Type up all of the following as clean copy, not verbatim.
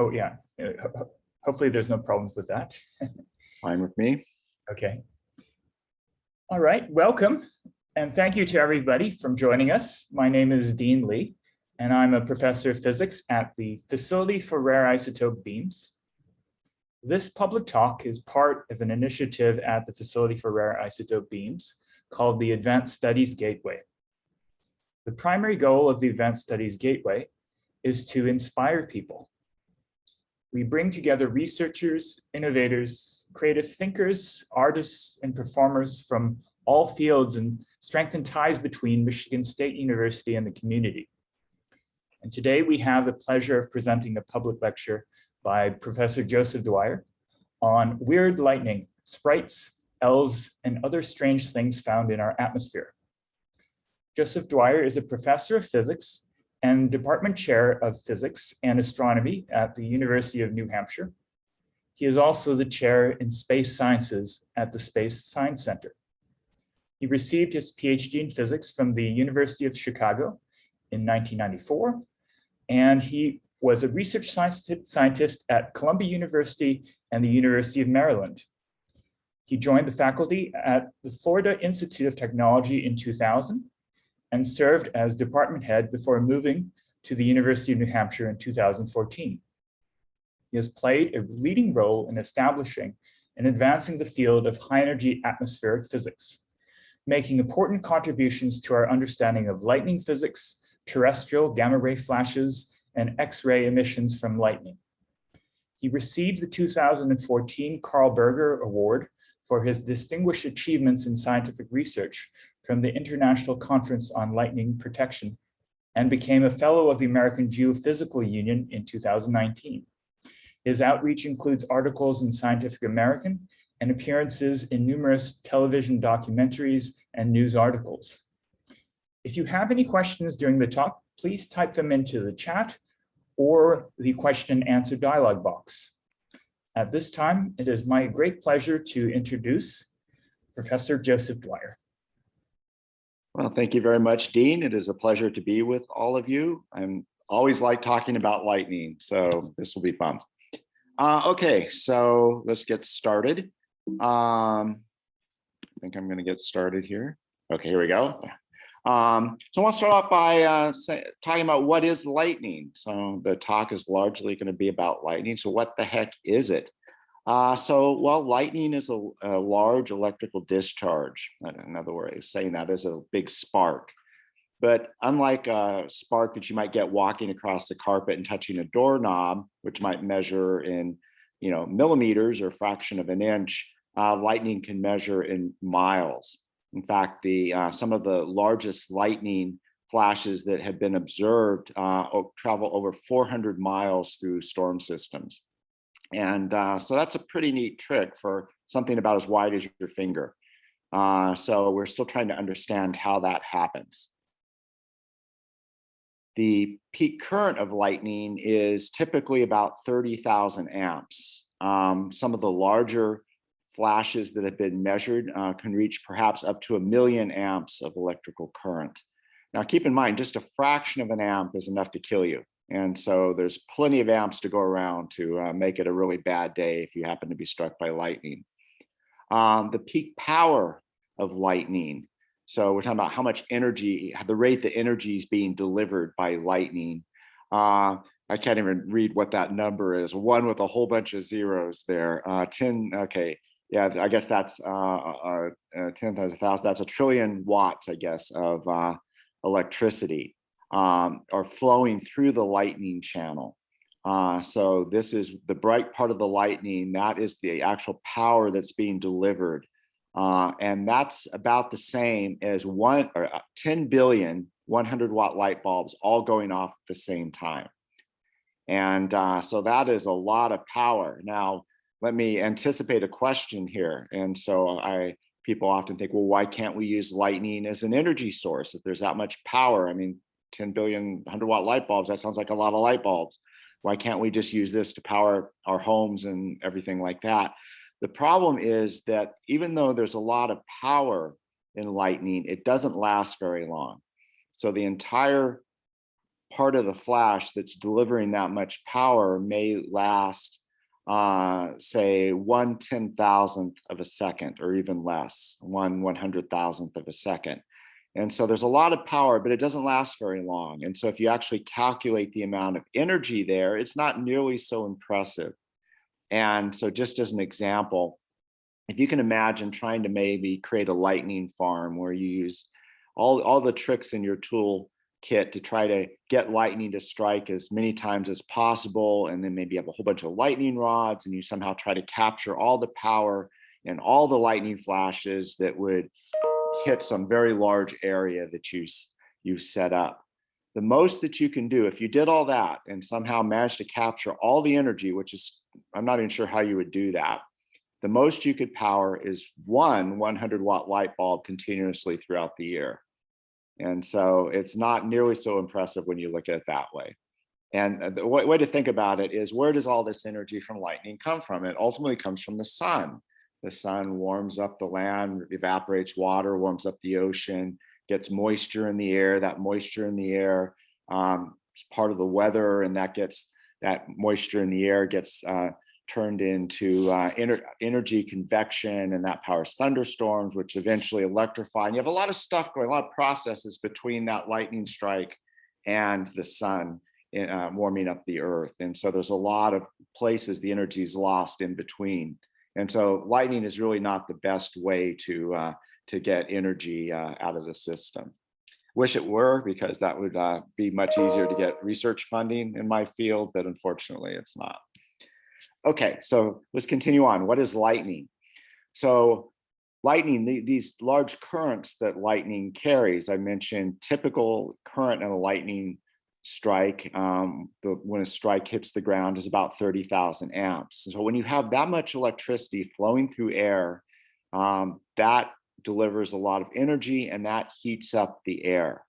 Oh, yeah. Hopefully there's no problems with that. Fine with me. Okay. All right, welcome. And thank you to everybody for joining us. My name is Dean Lee, and I'm a professor of physics at the Facility for Rare Isotope Beams. This public talk is part of an initiative at the Facility for Rare Isotope Beams called the Advanced Studies Gateway. The primary goal of the Advanced Studies Gateway is to inspire people. We bring together researchers, innovators, creative thinkers, artists, and performers from all fields and strengthen ties between Michigan State University and the community. And today we have the pleasure of presenting a public lecture by Professor Joseph Dwyer on weird lightning, sprites, elves, and other strange things found in our atmosphere. Joseph Dwyer is a professor of physics and department chair of physics and astronomy at the University of New Hampshire. He is also the chair in space sciences at the Space Science Center. He received his PhD in physics from the University of Chicago in 1994, and he was a research scientist at Columbia University and the University of Maryland. He joined the faculty at the Florida Institute of Technology in 2000 and served as department head before moving to the University of New Hampshire in 2014. He has played a leading role in establishing and advancing the field of high-energy atmospheric physics, making important contributions to our understanding of lightning physics, terrestrial gamma-ray flashes, and X-ray emissions from lightning. He received the 2014 Carl Berger Award for his distinguished achievements in scientific research from the International Conference on Lightning Protection and became a fellow of the American Geophysical Union in 2019. His outreach includes articles in Scientific American and appearances in numerous television documentaries and news articles. If you have any questions during the talk, please type them into the chat or the question and answer dialog box. At this time, it is my great pleasure to introduce Professor Joseph Dwyer. Well, thank you very much, Dean. It is a pleasure to be with all of you. I'm always like talking about lightning, so this will be fun. Okay, so let's get started. I think I'm going to get started here. Okay, here we go. So I want to start off by talking about what is lightning. So the talk is largely going to be about lightning. So what the heck is it? Well, lightning is a large electrical discharge. Another way of saying that is a big spark. But unlike a spark that you might get walking across the carpet and touching a doorknob, which might measure in millimeters or a fraction of an inch, lightning can measure in miles. In fact, some of the largest lightning flashes that have been observed travel over 400 miles through storm systems. And so that's a pretty neat trick for something about as wide as your finger. So we're still trying to understand how that happens. The peak current of lightning is typically about 30,000 amps. Some of the larger flashes that have been measured can reach perhaps up to 1 million amps of electrical current. Now, keep in mind, just a fraction of an amp is enough to kill you. And so there's plenty of amps to go around to make it a really bad day if you happen to be struck by lightning. The peak power of lightning. So we're talking about how much energy, the rate that energy is being delivered by lightning. I can't even read what that number is. One with a whole bunch of zeros there. 10, okay. Yeah, I guess that's 10 times 1,000. That's 1 trillion watts, I guess, of electricity are flowing through the lightning channel. So this is the bright part of the lightning. That is the actual power that's being delivered. And that's about the same as 10 billion 100-watt light bulbs all going off at the same time. And so that is a lot of power. Now, let me anticipate a question here. And so people often think, well, why can't we use lightning as an energy source if there's that much power? I mean, 10 billion 100-watt light bulbs, that sounds like a lot of light bulbs. Why can't we just use this to power our homes and everything like that? The problem is that even though there's a lot of power in lightning, it doesn't last very long. So the entire part of the flash that's delivering that much power may last, say, 1/10,000th of a second, or even less, 1/100,000th of a second. And so there's a lot of power, but it doesn't last very long. And so if you actually calculate the amount of energy there, it's not nearly so impressive. And so just as an example, if you can imagine trying to maybe create a lightning farm where you use all the tricks in your tool kit to try to get lightning to strike as many times as possible, and then maybe have a whole bunch of lightning rods, and you somehow try to capture all the power and all the lightning flashes that would hit some very large area that you set up. The most that you can do, if you did all that and somehow managed to capture all the energy, which is, I'm not even sure how you would do that, the most you could power is one 100-watt light bulb continuously throughout the year. And so it's not nearly so impressive when you look at it that way. And the way to think about it is, where does all this energy from lightning come from? It ultimately comes from the sun. The sun warms up the land, evaporates water, warms up the ocean, gets moisture in the air. That moisture in the air is part of the weather, and that moisture in the air gets turned into energy convection, and that powers thunderstorms, which eventually electrify. And you have a lot of stuff going, a lot of processes between that lightning strike and the sun warming up the earth. And so there's a lot of places the energy is lost in between. And so lightning is really not the best way to get energy out of the system. Wish it were, because that would be much easier to get research funding in my field, but unfortunately it's not. Okay, so let's continue on. What is lightning? So lightning, these large currents that lightning carries, I mentioned typical current in a lightning strike, when a strike hits the ground, is about 30,000 amps. So when you have that much electricity flowing through air, that delivers a lot of energy, and that heats up the air.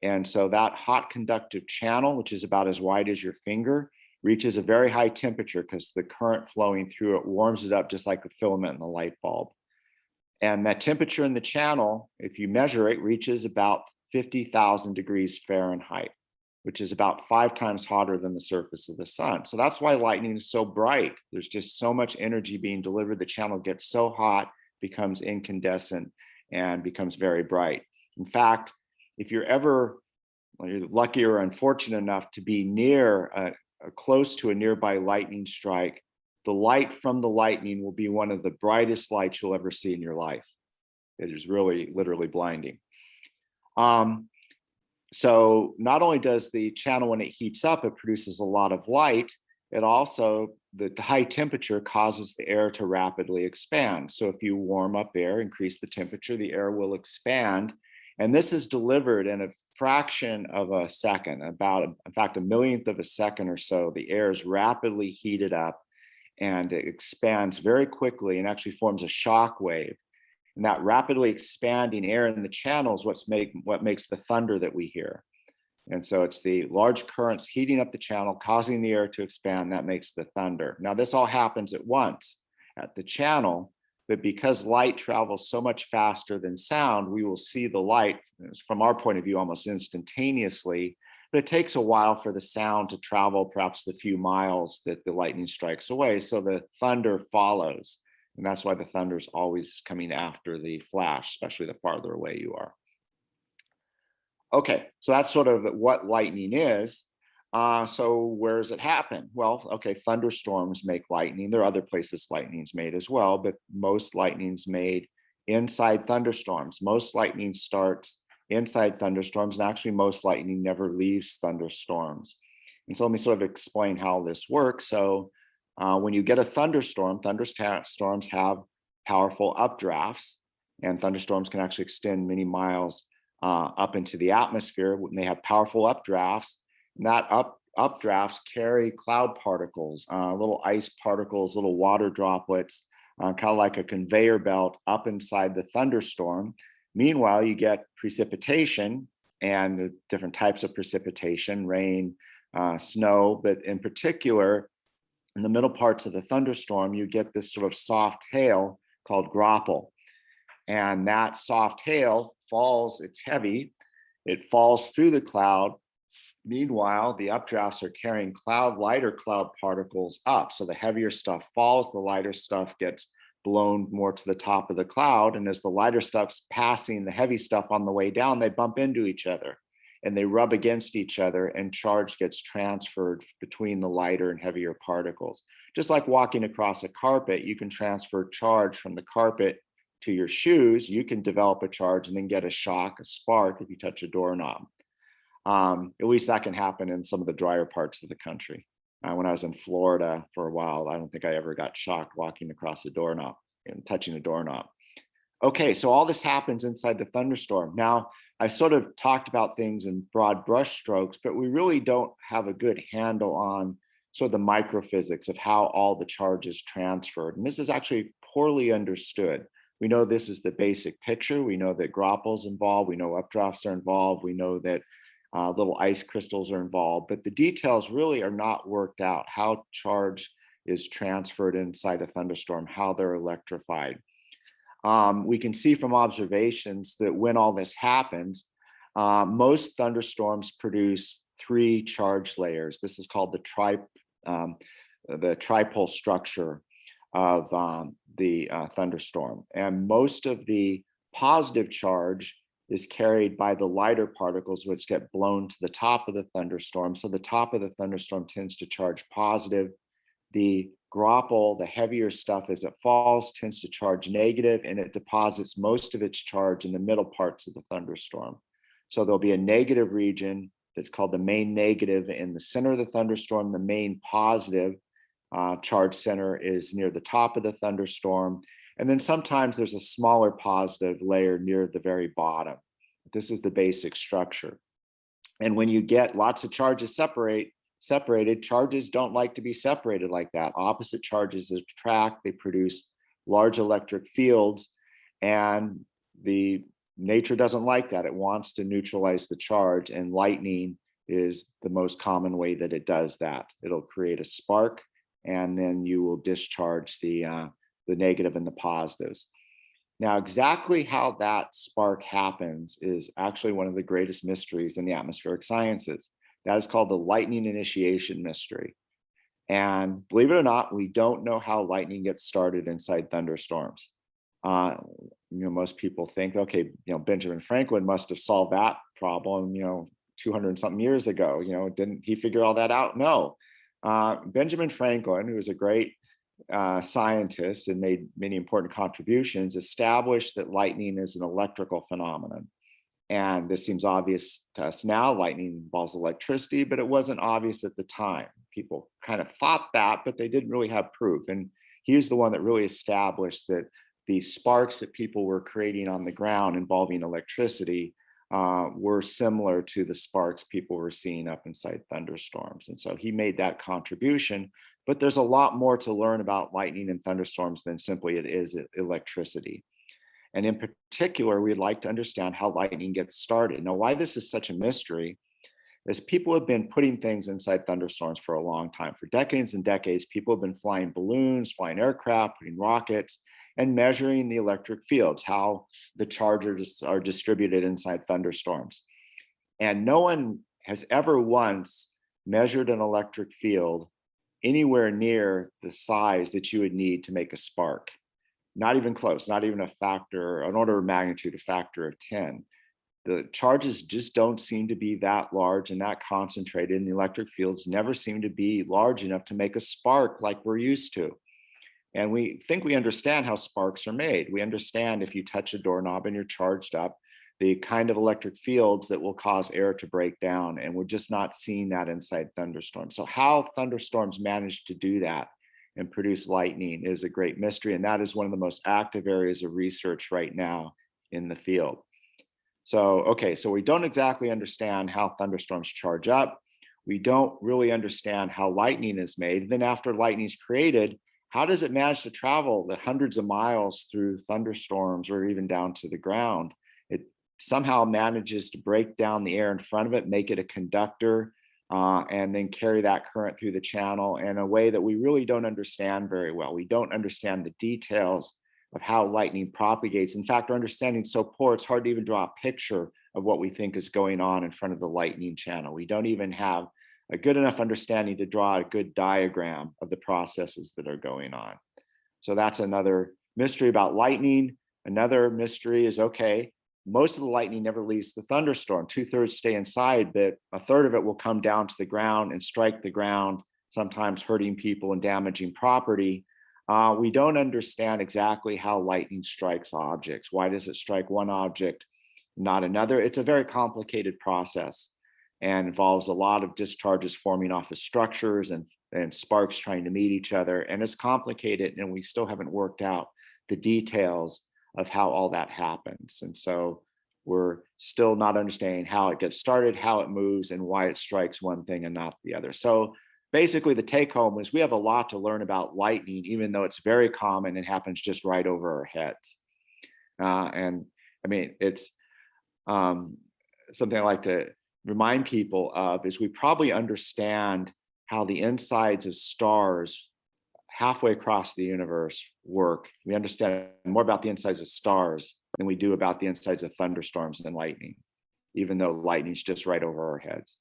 And so that hot conductive channel, which is about as wide as your finger, reaches a very high temperature because the current flowing through it warms it up, just like the filament in the light bulb. And that temperature in the channel, if you measure it, reaches about 50,000 degrees Fahrenheit, which is about 5 times hotter than the surface of the sun. So that's why lightning is so bright. There's just so much energy being delivered. The channel gets so hot, becomes incandescent, and becomes very bright. In fact, if you're ever lucky or unfortunate enough to be near close to a nearby lightning strike, the light from the lightning will be one of the brightest lights you'll ever see in your life. It is really literally blinding. So not only does the channel, when it heats up, it produces a lot of light, it also, the high temperature causes the air to rapidly expand. So if you warm up air, increase the temperature, the air will expand. And this is delivered in a fraction of a second, in fact, a millionth of a second or so. The air is rapidly heated up, and it expands very quickly and actually forms a shock wave. And that rapidly expanding air in the channel is what makes the thunder that we hear. And so it's the large currents heating up the channel, causing the air to expand, that makes the thunder. Now, this all happens at once at the channel, but because light travels so much faster than sound, we will see the light, from our point of view, almost instantaneously. But it takes a while for the sound to travel perhaps the few miles that the lightning strikes away. So the thunder follows. And that's why the thunder is always coming after the flash, especially the farther away you are. Okay, so that's sort of what lightning is. So where does it happen? Well, okay, thunderstorms make lightning. There are other places lightning's made as well, but most lightning's made inside thunderstorms. Most lightning starts inside thunderstorms, and actually most lightning never leaves thunderstorms. And so let me sort of explain how this works. So when you get a thunderstorm, thunderstorms have powerful updrafts, and thunderstorms can actually extend many miles up into the atmosphere when they have powerful updrafts. And that updrafts carry cloud particles, little ice particles, little water droplets, kind of like a conveyor belt up inside the thunderstorm. Meanwhile, you get precipitation, and the different types of precipitation, rain, snow, but in particular, in the middle parts of the thunderstorm, you get this sort of soft hail called graupel. And that soft hail falls, it's heavy, it falls through the cloud, Meanwhile, the updrafts are carrying lighter cloud particles up. So the heavier stuff falls, the lighter stuff gets blown more to the top of the cloud. And as the lighter stuff's passing the heavy stuff on the way down, they bump into each other and they rub against each other, and charge gets transferred between the lighter and heavier particles. Just like walking across a carpet, you can transfer charge from the carpet to your shoes. You can develop a charge and then get a shock, a spark if you touch a doorknob. At least that can happen in some of the drier parts of the country. When I was in Florida for a while, I don't think I ever got shocked walking across a doorknob and touching a doorknob. Okay, so all this happens inside the thunderstorm. Now, I sort of talked about things in broad brush strokes, but we really don't have a good handle on sort of the microphysics of how all the charge is transferred. And this is actually poorly understood. We know this is the basic picture. We know that graupel's involved. We know updrafts are involved. We know that little ice crystals are involved, but the details really are not worked out, how charge is transferred inside a thunderstorm, how they're electrified. We can see from observations that when all this happens, most thunderstorms produce 3 charge layers. This is called the tripole structure of the thunderstorm. And most of the positive charge is carried by the lighter particles, which get blown to the top of the thunderstorm. So the top of the thunderstorm tends to charge positive. The graupel, the heavier stuff as it falls, tends to charge negative, and it deposits most of its charge in the middle parts of the thunderstorm. So there'll be a negative region that's called the main negative in the center of the thunderstorm. The main positive charge center is near the top of the thunderstorm. And then sometimes there's a smaller positive layer near the very bottom. This is the basic structure. And when you get lots of charges separated, charges don't like to be separated like that. Opposite charges attract, they produce large electric fields, and the nature doesn't like that. It wants to neutralize the charge, and lightning is the most common way that it does that. It'll create a spark, and then you will discharge the negative and the positives. Now, exactly how that spark happens is actually one of the greatest mysteries in the atmospheric sciences. That is called the lightning initiation mystery. And believe it or not, we don't know how lightning gets started inside thunderstorms. Most people think, okay, Benjamin Franklin must have solved that problem, 200 and something years ago. Didn't he figure all that out? No. Benjamin Franklin, who was a great scientist and made many important contributions, established that lightning is an electrical phenomenon. And this seems obvious to us now. Lightning involves electricity, but it wasn't obvious at the time. People kind of thought that, but they didn't really have proof. And he was the one that really established that the sparks that people were creating on the ground involving electricity were similar to the sparks people were seeing up inside thunderstorms. And so he made that contribution. But there's a lot more to learn about lightning and thunderstorms than simply it is electricity. And in particular, we'd like to understand how lightning gets started. Now, why this is such a mystery is people have been putting things inside thunderstorms for a long time. For decades and decades, people have been flying balloons, flying aircraft, putting rockets, and measuring the electric fields, how the charges are distributed inside thunderstorms. And no one has ever once measured an electric field anywhere near the size that you would need to make a spark. Not even close, not even an order of magnitude, a factor of 10. The charges just don't seem to be that large and that concentrated, and the electric fields never seem to be large enough to make a spark like we're used to. And we think we understand how sparks are made. We understand if you touch a doorknob and you're charged up, the kind of electric fields that will cause air to break down. And we're just not seeing that inside thunderstorms. So how thunderstorms manage to do that and produce lightning is a great mystery. And that is one of the most active areas of research right now in the field. So we don't exactly understand how thunderstorms charge up. We don't really understand how lightning is made. Then after lightning is created, how does it manage to travel the hundreds of miles through thunderstorms or even down to the ground? It somehow manages to break down the air in front of it, make it a conductor, and then carry that current through the channel in a way that we really don't understand very well. We don't understand the details of how lightning propagates. In fact, our understanding is so poor, it's hard to even draw a picture of what we think is going on in front of the lightning channel. We don't even have a good enough understanding to draw a good diagram of the processes that are going on. So that's another mystery about lightning. Another mystery is, okay, most of the lightning never leaves the thunderstorm. 2/3 stay inside, but a third of it will come down to the ground and strike the ground, sometimes hurting people and damaging property. We don't understand exactly how lightning strikes objects. Why does it strike one object, not another? It's a very complicated process and involves a lot of discharges forming off of structures and sparks trying to meet each other. And it's complicated, and we still haven't worked out the details of how all that happens. And so we're still not understanding how it gets started, how it moves, and why it strikes one thing and not the other. So basically the take home is we have a lot to learn about lightning, even though it's very common and happens just right over our heads. And I mean, it's something I like to remind people of is we probably understand how the insides of stars halfway across the universe work. We understand more about the insides of stars than we do about the insides of thunderstorms and lightning, even though lightning's just right over our heads.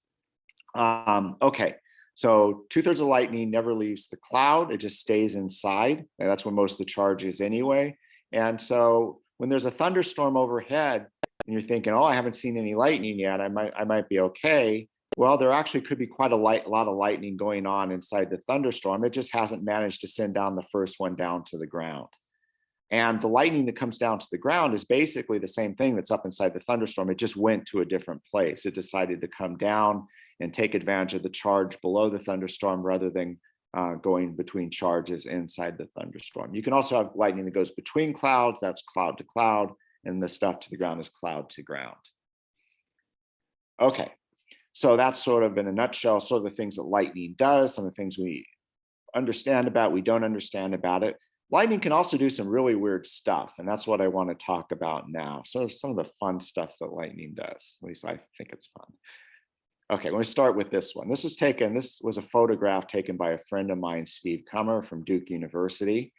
Okay, so 2/3 of lightning never leaves the cloud. It just stays inside. And that's where most of the charge is anyway. And so when there's a thunderstorm overhead and you're thinking, oh, I haven't seen any lightning yet, I might be okay. Well, there actually could be quite a lot of lightning going on inside the thunderstorm. It just hasn't managed to send down the first one down to the ground. And the lightning that comes down to the ground is basically the same thing that's up inside the thunderstorm. It just went to a different place. It decided to come down and take advantage of the charge below the thunderstorm rather than going between charges inside the thunderstorm. You can also have lightning that goes between clouds. That's cloud to cloud. And the stuff to the ground is cloud to ground. Okay. So that's sort of in a nutshell, sort of the things that lightning does, some of the things we understand about, we don't understand about it. Lightning can also do some really weird stuff, and that's what I want to talk about now. So some of the fun stuff that lightning does, at least I think it's fun. Okay, let me start with this one. This was a photograph taken by a friend of mine, Steve Kummer from Duke University.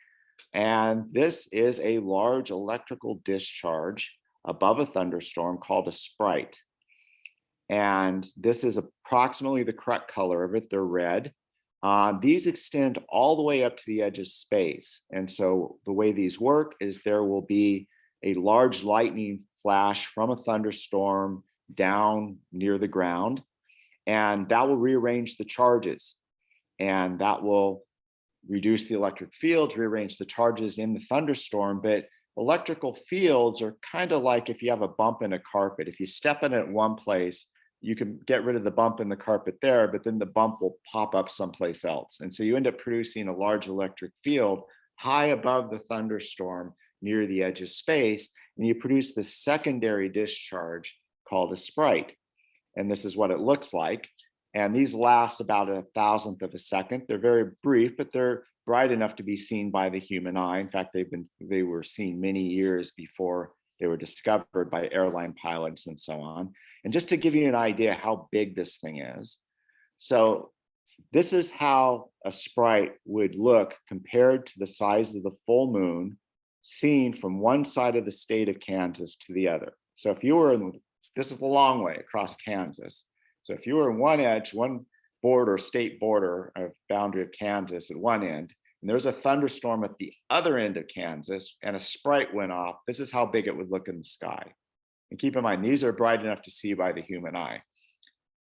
And this is a large electrical discharge above a thunderstorm called a Sprite. And this is approximately the correct color of it. They're red. These extend all the way up to the edge of space. And so the way these work is there will be a large lightning flash from a thunderstorm down near the ground, and that will rearrange the charges. And that will reduce the electric fields, rearrange the charges in the thunderstorm. But electrical fields are kind of like if you have a bump in a carpet. If you step in it at one place, you can get rid of the bump in the carpet there, but then the bump will pop up someplace else. And so you end up producing a large electric field high above the thunderstorm near the edge of space, and you produce the secondary discharge called a Sprite. And this is what it looks like. And these last about 1,000th of a second. They're very brief, but they're bright enough to be seen by the human eye. In fact, they were seen many years before they were discovered by airline pilots and so on. And just to give you an idea how big this thing is. So this is how a Sprite would look compared to the size of the full moon seen from one side of the state of Kansas to the other. So if you were this is the long way across Kansas. So if you were in one edge, one border, state border of boundary of Kansas at one end, and there's a thunderstorm at the other end of Kansas and a Sprite went off, this is how big it would look in the sky. And keep in mind, these are bright enough to see by the human eye.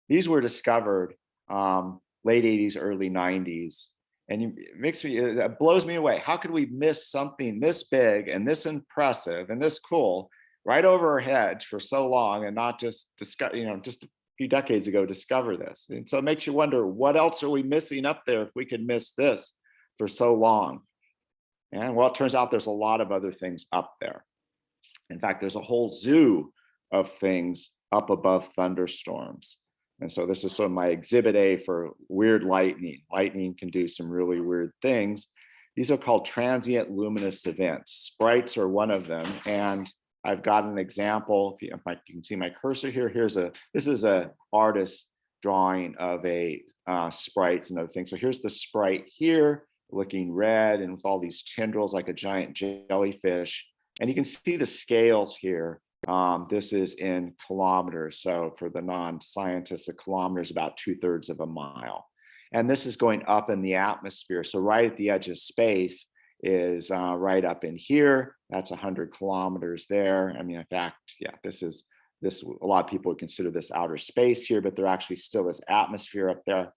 These were discovered late 80s, early 90s. And it blows me away. How could we miss something this big and this impressive and this cool right over our heads for so long and not just discover, just a few decades ago, discover this? And so it makes you wonder, what else are we missing up there if we could miss this for so long? And well, it turns out there's a lot of other things up there. In fact, there's a whole zoo of things up above thunderstorms. And so this is sort of my exhibit A for weird lightning. Lightning can do some really weird things. These are called transient luminous events. Sprites are one of them. And I've got an example. If you can see my cursor here. This is an artist's drawing of a sprites and other things. So here's the Sprite here, looking red and with all these tendrils like a giant jellyfish. And you can see the scales here This is in kilometers. So for the non-scientists, a kilometer is about 2/3 of a mile. And this is going up in the atmosphere. So right at the edge of space is right up in here. That's 100 kilometers there. I mean, in fact, yeah, this, a lot of people would consider this outer space here, but there actually still is atmosphere up there.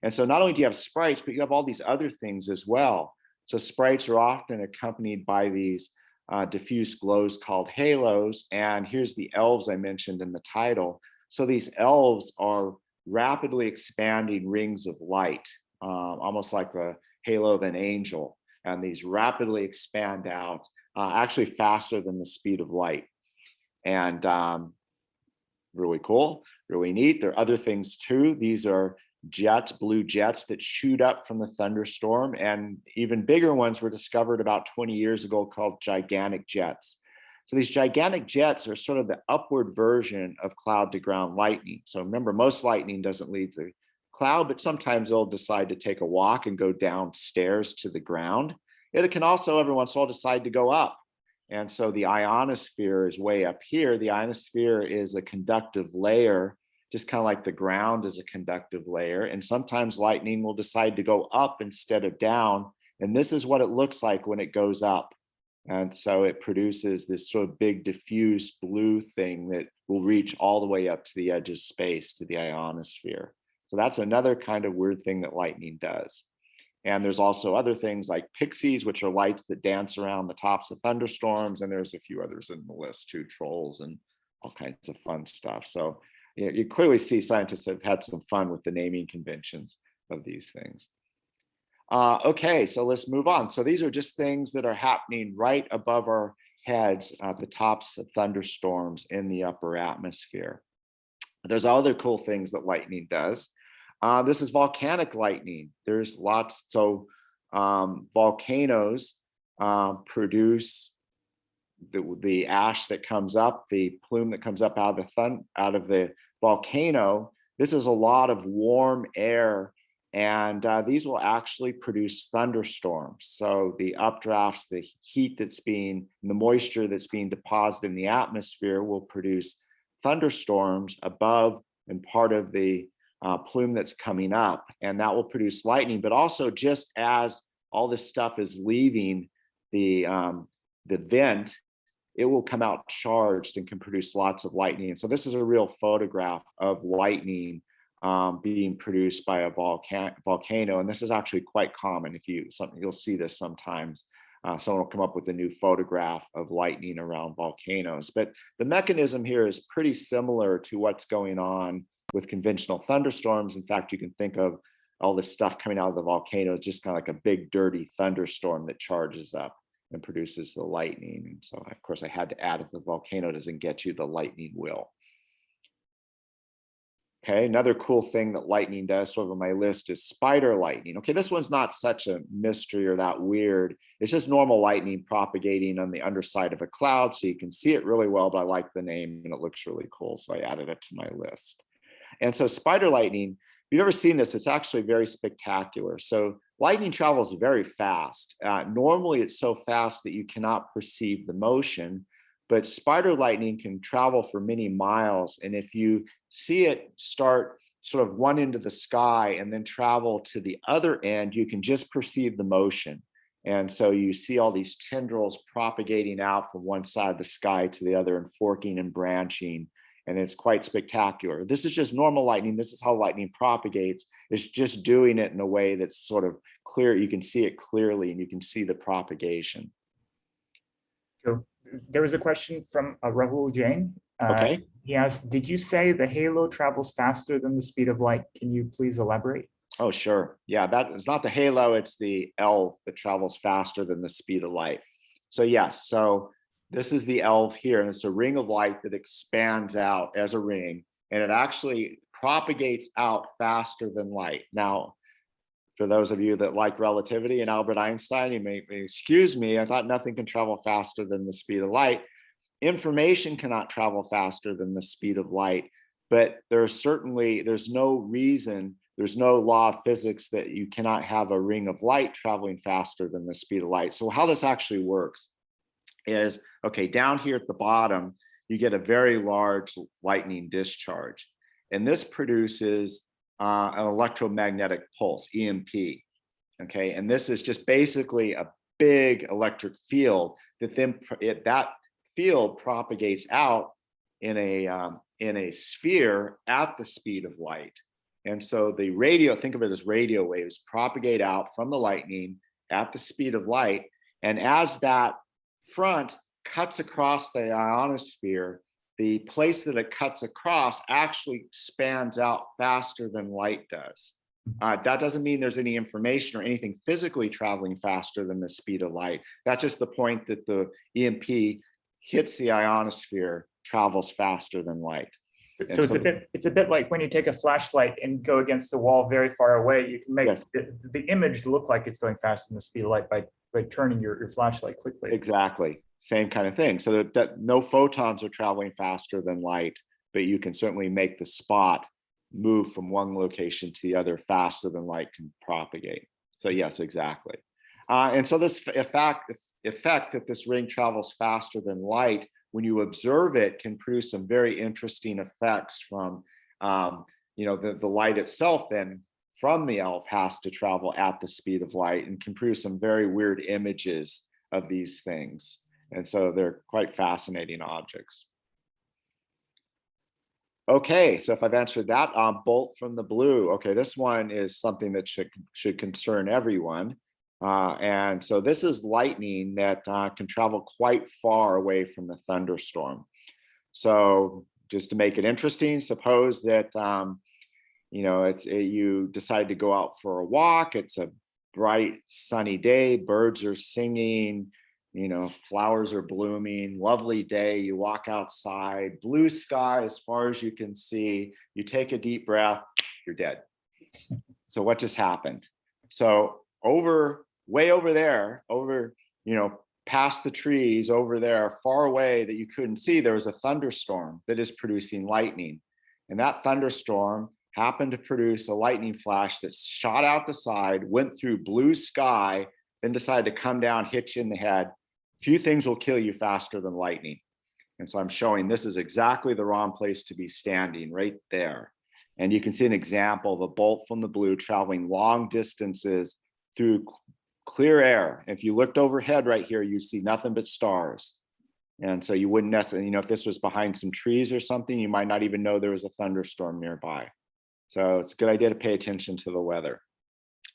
And so not only do you have sprites, but you have all these other things as well. So sprites are often accompanied by these diffuse glows called halos. And here's the elves I mentioned in the title. So these elves are rapidly expanding rings of light, almost like the halo of an angel. And these rapidly expand out, actually faster than the speed of light. And really cool, really neat. There are other things too. These are jets, blue jets that shoot up from the thunderstorm, and even bigger ones were discovered about 20 years ago called gigantic jets. So these gigantic jets are sort of the upward version of cloud to ground lightning. So remember, most lightning doesn't leave the cloud, but sometimes they'll decide to take a walk and go downstairs to the ground. It can also every once in a while decide to go up. And so the ionosphere is way up here. The ionosphere is a conductive layer, just kind of like the ground is a conductive layer. And sometimes lightning will decide to go up instead of down. And this is what it looks like when it goes up. And so it produces this sort of big diffuse blue thing that will reach all the way up to the edge of space, to the ionosphere. So that's another kind of weird thing that lightning does. And there's also other things like pixies, which are lights that dance around the tops of thunderstorms. And there's a few others in the list too, trolls and all kinds of fun stuff. So you clearly see scientists have had some fun with the naming conventions of these things. Okay, so let's move on. So these are just things that are happening right above our heads at the tops of thunderstorms in the upper atmosphere. There's other cool things that lightning does. This is volcanic lightning. There's lots. So volcanoes produce the ash that comes up, the plume that comes up out of the volcano. This is a lot of warm air, and these will actually produce thunderstorms. So the updrafts, the heat the moisture that's being deposited in the atmosphere will produce thunderstorms above and part of the plume that's coming up, and that will produce lightning. But also, just as all this stuff is leaving the vent, it will come out charged and can produce lots of lightning. And so this is a real photograph of lightning being produced by a volcano, and this is actually quite common. You'll see this sometimes. Someone will come up with a new photograph of lightning around volcanoes. But the mechanism here is pretty similar to what's going on with conventional thunderstorms. In fact, you can think of all this stuff coming out of the volcano as just kind of like a big dirty thunderstorm that charges up and produces the lightning. And so of course I had to add, if the volcano doesn't get you, the lightning will. Okay, another cool thing that lightning does, sort of on my list, is spider lightning. Okay, this one's not such a mystery or that weird. It's just normal lightning propagating on the underside of a cloud, so you can see it really well, but I like the name and it looks really cool, so I added it to my list. And so spider lightning, if you've ever seen this, it's actually very spectacular. So lightning travels very fast. Normally it's so fast that you cannot perceive the motion, but spider lightning can travel for many miles. And if you see it start sort of one end of the sky and then travel to the other end, you can just perceive the motion. And so you see all these tendrils propagating out from one side of the sky to the other and forking and branching. And it's quite spectacular. This is just normal lightning. This is how lightning propagates. It's just doing it in a way that's sort of clear. You can see it clearly and you can see the propagation. So there was a question from Rahul Jain. Okay. He asked, did you say the halo travels faster than the speed of light? Can you please elaborate? Oh, sure. Yeah, that is not the halo, it's the elf that travels faster than the speed of light. So yes, so this is the elf here, and it's a ring of light that expands out as a ring, and it actually propagates out faster than light. Now, for those of you that like relativity and Albert Einstein, you may excuse me, I thought nothing can travel faster than the speed of light. Information cannot travel faster than the speed of light, but there's no reason, there's no law of physics that you cannot have a ring of light traveling faster than the speed of light. So how this actually works is, okay, down here at the bottom, you get a very large lightning discharge. And this produces an electromagnetic pulse, EMP. Okay, and this is just basically a big electric field that then that field propagates out in a sphere at the speed of light. And so the radio, think of it as radio waves, propagate out from the lightning at the speed of light. And as that front cuts across the ionosphere, the place that it cuts across actually expands out faster than light does. That doesn't mean there's any information or anything physically traveling faster than the speed of light. That's just the point that the EMP hits the ionosphere, travels faster than light. So it's a bit like when you take a flashlight and go against the wall very far away, you can make the image look like it's going faster than the speed of light by turning your flashlight quickly. Exactly, same kind of thing. So that no photons are traveling faster than light, but you can certainly make the spot move from one location to the other faster than light can propagate. So yes, exactly. And so this effect that this ring travels faster than light, when you observe it, can produce some very interesting effects from, the light itself then from the elf has to travel at the speed of light and can produce some very weird images of these things. And so they're quite fascinating objects. Okay, so if I've answered that, bolt from the blue. Okay, this one is something that should concern everyone. And so this is lightning that can travel quite far away from the thunderstorm. So just to make it interesting, suppose that you decide to go out for a walk. It's a bright sunny day, birds are singing, flowers are blooming, lovely day. You walk outside, blue sky as far as you can see. You take a deep breath, you're dead. So what just happened? So way over there, past the trees over there, far away that you couldn't see, there was a thunderstorm that is producing lightning. And that thunderstorm happened to produce a lightning flash that shot out the side, went through blue sky, then decided to come down, hit you in the head. Few things will kill you faster than lightning. And so I'm showing this is exactly the wrong place to be standing, right there. And you can see an example of a bolt from the blue traveling long distances through clear air. If you looked overhead right here, you'd see nothing but stars. And so you wouldn't necessarily, if this was behind some trees or something, you might not even know there was a thunderstorm nearby. So it's a good idea to pay attention to the weather.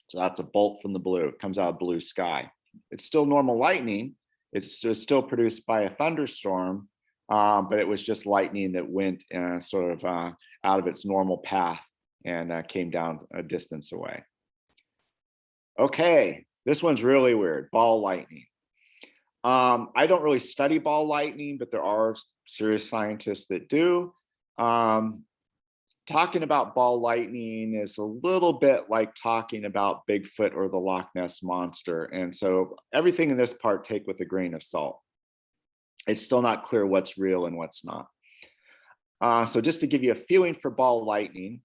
So that's a bolt from the blue. It comes out of blue sky. It's still normal lightning. It's still produced by a thunderstorm, but it was just lightning that went out of its normal path and came down a distance away. Okay, this one's really weird, ball lightning. I don't really study ball lightning, but there are serious scientists that do. Talking about ball lightning is a little bit like talking about Bigfoot or the Loch Ness Monster. And so everything in this part, take with a grain of salt. It's still not clear what's real and what's not. So just to give you a feeling for ball lightning,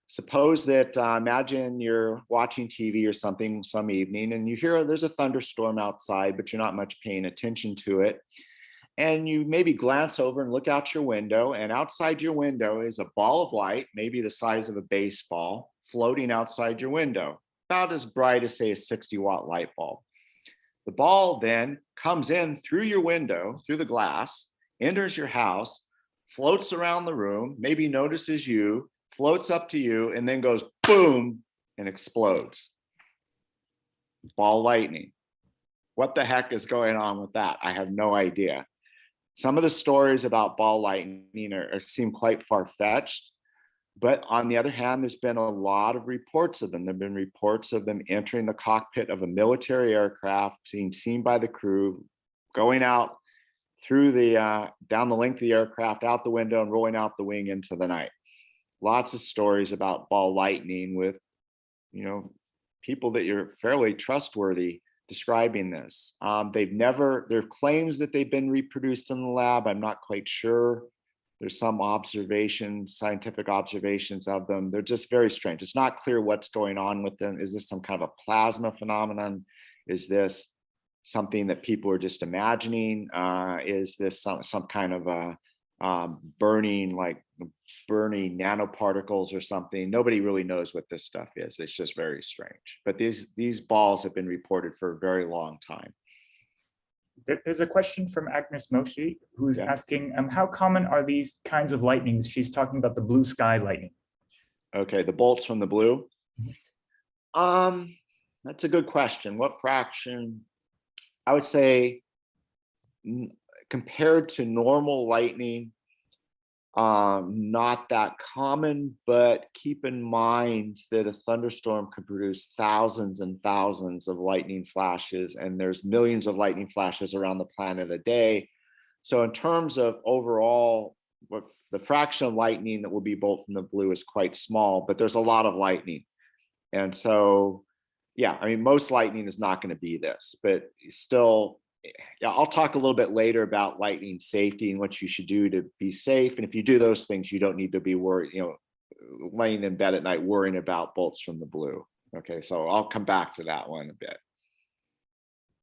suppose that, imagine you're watching TV or something some evening and you hear there's a thunderstorm outside, but you're not much paying attention to it. And you maybe glance over and look out your window, and outside your window is a ball of light, maybe the size of a baseball, floating outside your window, about as bright as, say, a 60-watt light bulb. The ball then comes in through your window, through the glass, enters your house, floats around the room, maybe notices you, floats up to you, and then goes boom and explodes. Ball lightning. What the heck is going on with that? I have no idea. Some of the stories about ball lightning seem quite far-fetched, but on the other hand, there's been a lot of reports of them. There have been reports of them entering the cockpit of a military aircraft, being seen by the crew, going out through down the length of the aircraft, out the window, and rolling out the wing into the night. Lots of stories about ball lightning with, people that you're fairly trustworthy describing this. There are claims that they've been reproduced in the lab. I'm not quite sure. There's some scientific observations of them. They're just very strange. It's not clear what's going on with them. Is this some kind of a plasma phenomenon? Is this something that people are just imagining? Is this some kind of burning nanoparticles or something. Nobody really knows what this stuff is. It's just very strange. But these balls have been reported for a very long time. There's a question from Agnes Moshi, who's asking, how common are these kinds of lightnings? She's talking about the blue sky lightning. Okay, the bolts from the blue. That's a good question. What fraction? I would say compared to normal lightning, not that common, but keep in mind that a thunderstorm could produce thousands and thousands of lightning flashes, and there's millions of lightning flashes around the planet a day. So in terms of overall, what the fraction of lightning that will be bolt from the blue is quite small, but there's a lot of lightning. And so, yeah, I mean, most lightning is not going to be this, but still, yeah, I'll talk a little bit later about lightning safety and what you should do to be safe. And if you do those things, you don't need to be worried, laying in bed at night worrying about bolts from the blue. Okay, so I'll come back to that one a bit.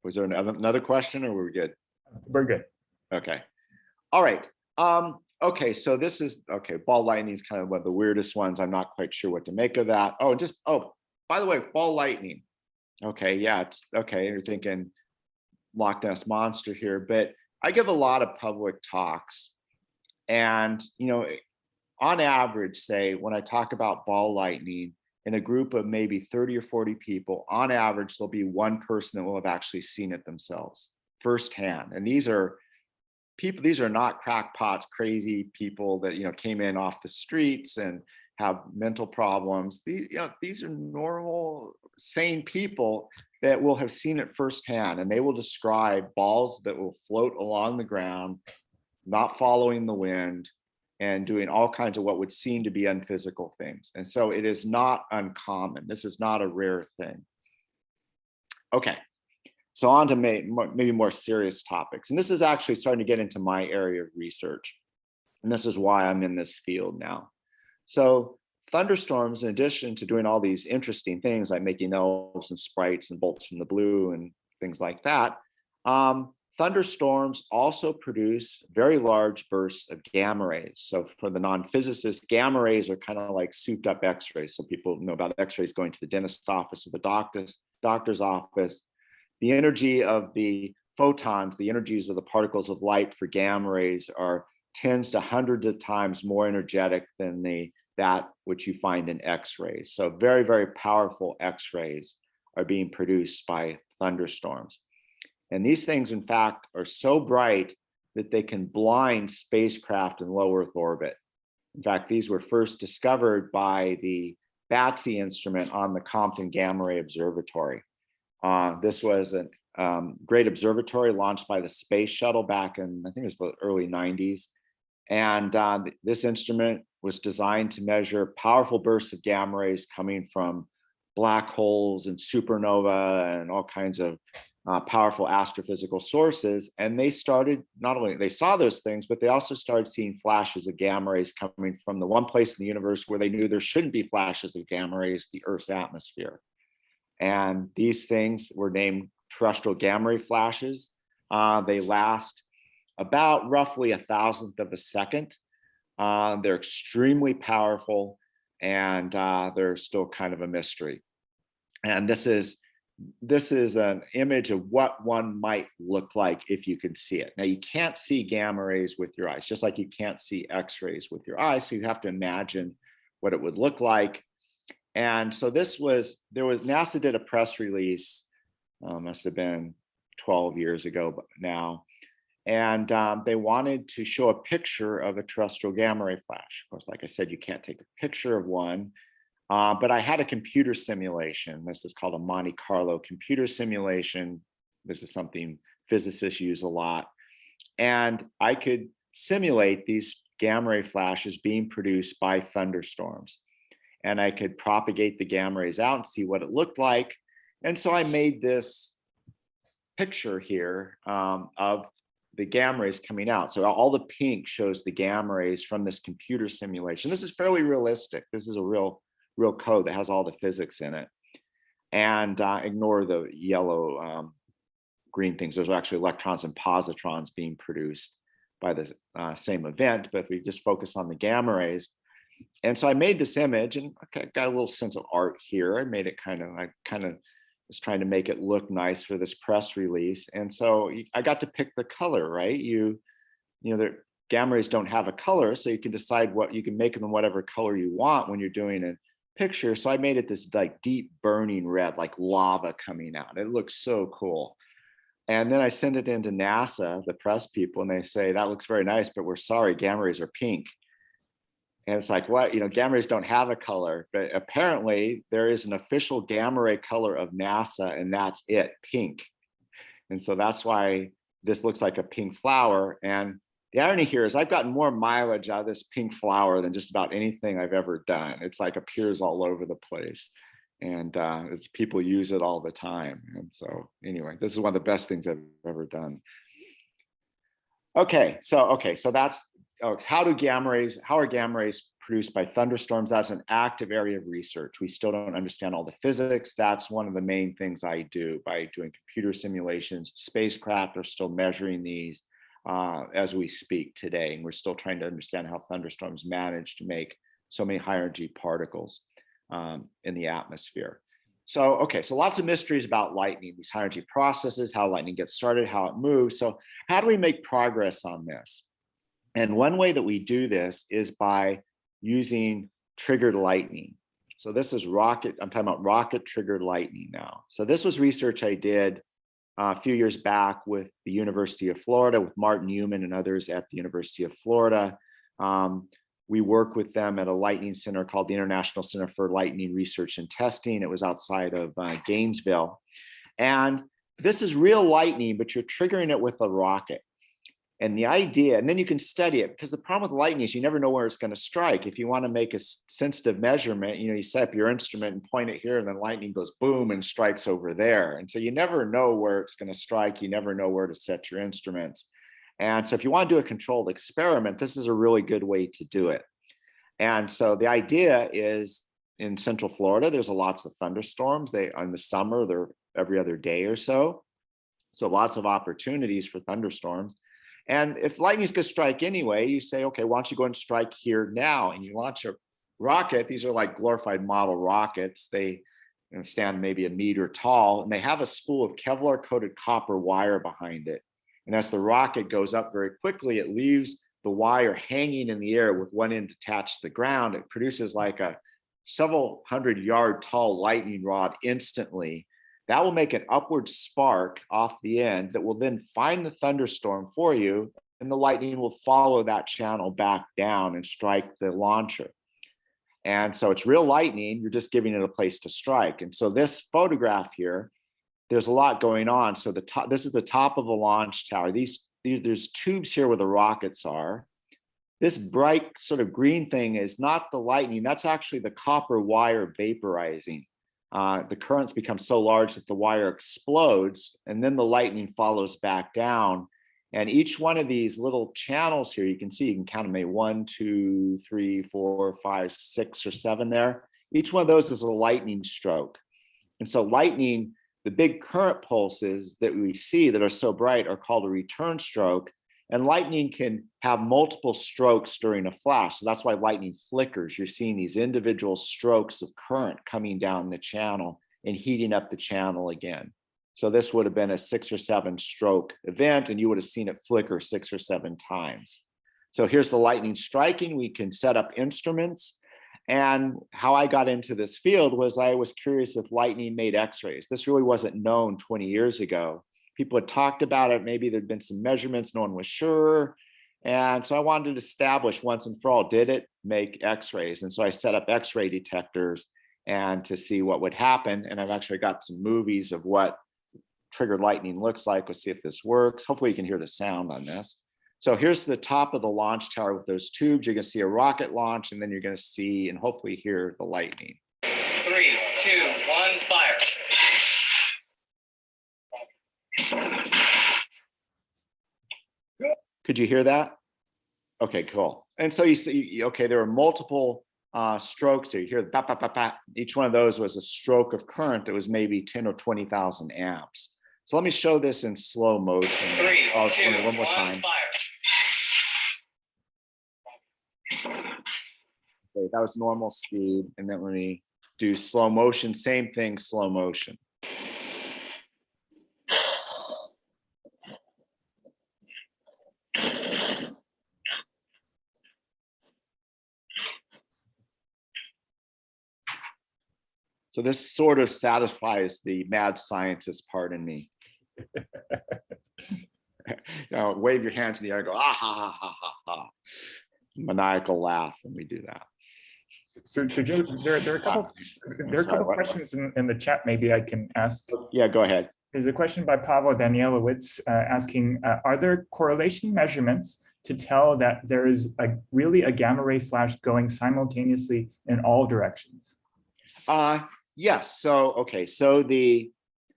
Was there another question, or were we good? We're good. Okay. All right. Okay, so this is, ball lightning is kind of one of the weirdest ones. I'm not quite sure what to make of that. By the way, ball lightning. Okay, yeah, it's okay. You're thinking Loch Ness Monster here, but I give a lot of public talks, and on average, say when I talk about ball lightning in a group of maybe 30 or 40 people, on average there'll be one person that will have actually seen it themselves firsthand. And these are people, these are not crackpots, crazy people that came in off the streets and have mental problems. These are normal, sane people that will have seen it firsthand, and they will describe balls that will float along the ground, not following the wind, and doing all kinds of what would seem to be unphysical things. And so it is not uncommon. This is not a rare thing. Okay, so on to maybe more serious topics. And this is actually starting to get into my area of research. And this is why I'm in this field now. So thunderstorms, in addition to doing all these interesting things like making elves and sprites and bolts from the blue and things like that, thunderstorms also produce very large bursts of gamma rays. So for the non-physicists, gamma rays are kind of like souped up X-rays. So people know about X-rays going to the dentist's office or the doctor's office. The energy of the photons, the energies of the particles of light for gamma rays are tens to hundreds of times more energetic than that which you find in X-rays. So very, very powerful X-rays are being produced by thunderstorms. And these things, in fact, are so bright that they can blind spacecraft in low Earth orbit. In fact, these were first discovered by the BATSI instrument on the Compton Gamma Ray Observatory. This was a great observatory launched by the space shuttle back in, I think it was the early 90s. And this instrument was designed to measure powerful bursts of gamma rays coming from black holes and supernova and all kinds of powerful astrophysical sources. And they started, not only they saw those things, but they also started seeing flashes of gamma rays coming from the one place in the universe where they knew there shouldn't be flashes of gamma rays, the Earth's atmosphere. And these things were named terrestrial gamma-ray flashes. They last about roughly 1,000th of a second. They're extremely powerful, and they're still kind of a mystery. And this is an image of what one might look like if you could see it. Now, you can't see gamma rays with your eyes, just like you can't see X-rays with your eyes. So you have to imagine what it would look like. And so NASA did a press release, must have been 12 years ago now. And they wanted to show a picture of a terrestrial gamma ray flash. Of course, like I said, you can't take a picture of one, but I had a computer simulation. This is called a Monte Carlo computer simulation. This is something physicists use a lot. And I could simulate these gamma ray flashes being produced by thunderstorms. And I could propagate the gamma rays out and see what it looked like. And so I made this picture here of the gamma rays coming out. So all the pink shows the gamma rays from this computer simulation. This is fairly realistic. This is a real code that has all the physics in it. And ignore the yellow, green things. There's actually electrons and positrons being produced the same event, but if we just focus on the gamma rays. And so I made this image, and I got a little sense of art here. I made it I kind of was trying to make it look nice for this press release. And so I got to pick the color, right? You know, the gamma rays don't have a color, so you can decide what, you can make them whatever color you want when you're doing a picture. So I made it this like deep burning red, like lava coming out. It looks so cool. And then I send it into NASA, the press people, and they say, that looks very nice, but we're sorry, gamma rays are pink. And it's like, what? You know, gamma rays don't have a color, but apparently there is an official gamma ray color of NASA, and that's it, pink. And so that's why this looks like a pink flower. And the irony here is I've gotten more mileage out of this pink flower than just about anything I've ever done. It's like appears all over the place. And people use it all the time. And so anyway, this is one of the best things I've ever done. Okay, so that's how are gamma rays produced by thunderstorms? That's an active area of research. We still don't understand all the physics. That's one of the main things I do by doing computer simulations. Spacecraft are still measuring these as we speak today. And we're still trying to understand how thunderstorms manage to make so many high energy particles in the atmosphere. So lots of mysteries about lightning, these high energy processes, how lightning gets started, how it moves. So how do we make progress on this? And one way that we do this is by using triggered lightning. So this is I'm talking about rocket triggered lightning now. So this was research I did a few years back with the University of Florida, with Martin Newman and others at the University of Florida. We work with them at a lightning center called the International Center for Lightning Research and Testing. It was outside of Gainesville. And this is real lightning, but you're triggering it with a rocket. And the idea, and then you can study it, because the problem with lightning is you never know where it's going to strike. If you want to make a sensitive measurement, you set up your instrument and point it here, and then lightning goes boom and strikes over there. And so you never know where it's going to strike. You never know where to set your instruments. And so if you want to do a controlled experiment, this is a really good way to do it. And so the idea is in Central Florida, there's lots of thunderstorms. In the summer, they're every other day or so. So lots of opportunities for thunderstorms. And if lightning's going to strike anyway, you say, okay, why don't you go and strike here now? And you launch a rocket. These are like glorified model rockets. They stand maybe a meter tall, and they have a spool of Kevlar-coated copper wire behind it. And as the rocket goes up very quickly, it leaves the wire hanging in the air with one end attached to the ground. It produces like a several 100-yard tall lightning rod instantly. That will make an upward spark off the end that will then find the thunderstorm for you, and the lightning will follow that channel back down and strike the launcher. And so it's real lightning, you're just giving it a place to strike. And so this photograph here, there's a lot going on. So this is the top of the launch tower. There's tubes here where the rockets are. This bright sort of green thing is not the lightning, that's actually the copper wire vaporizing. The currents become so large that the wire explodes, and then the lightning follows back down. And each one of these little channels here, you can count them, maybe 1, 2, 3, 4, 5, 6, or 7 there. Each one of those is a lightning stroke. And so lightning, the big current pulses that we see that are so bright are called a return stroke. And lightning can have multiple strokes during a flash. So that's why lightning flickers. You're seeing these individual strokes of current coming down the channel and heating up the channel again. So this would have been a 6 or 7 stroke event, and you would have seen it flicker 6 or 7 times. So here's the lightning striking. We can set up instruments. And how I got into this field was I was curious if lightning made X-rays. This really wasn't known 20 years ago. People had talked about it. Maybe there'd been some measurements. No one was sure. And so I wanted to establish once and for all, did it make X-rays? And so I set up X-ray detectors and to see what would happen. And I've actually got some movies of what triggered lightning looks like. We'll see if this works. Hopefully you can hear the sound on this. So here's the top of the launch tower with those tubes. You're going to see a rocket launch, and then you're going to see and hopefully hear the lightning. 3, 2, 1, fire. Could you hear that? Okay, cool. And so you see, okay, there are multiple strokes here. You hear bat, bat, bat, bat. Each one of those was a stroke of current that was maybe 10 or 20,000 amps. So let me show this in slow motion. 3, 2, one more time. Fire. Okay, that was normal speed. And then when we do slow motion, same thing, slow motion. So this sort of satisfies the mad scientist part in me. Wave your hands in the air and go, ah, ha, ha, ha, ha, ha. Maniacal laugh when we do that. So Joe, there are a couple questions in the chat maybe I can ask. Yeah, go ahead. There's a question by Pavel Danielowitz asking, are there correlation measurements to tell that there is really a gamma ray flash going simultaneously in all directions? Yes. So, okay. So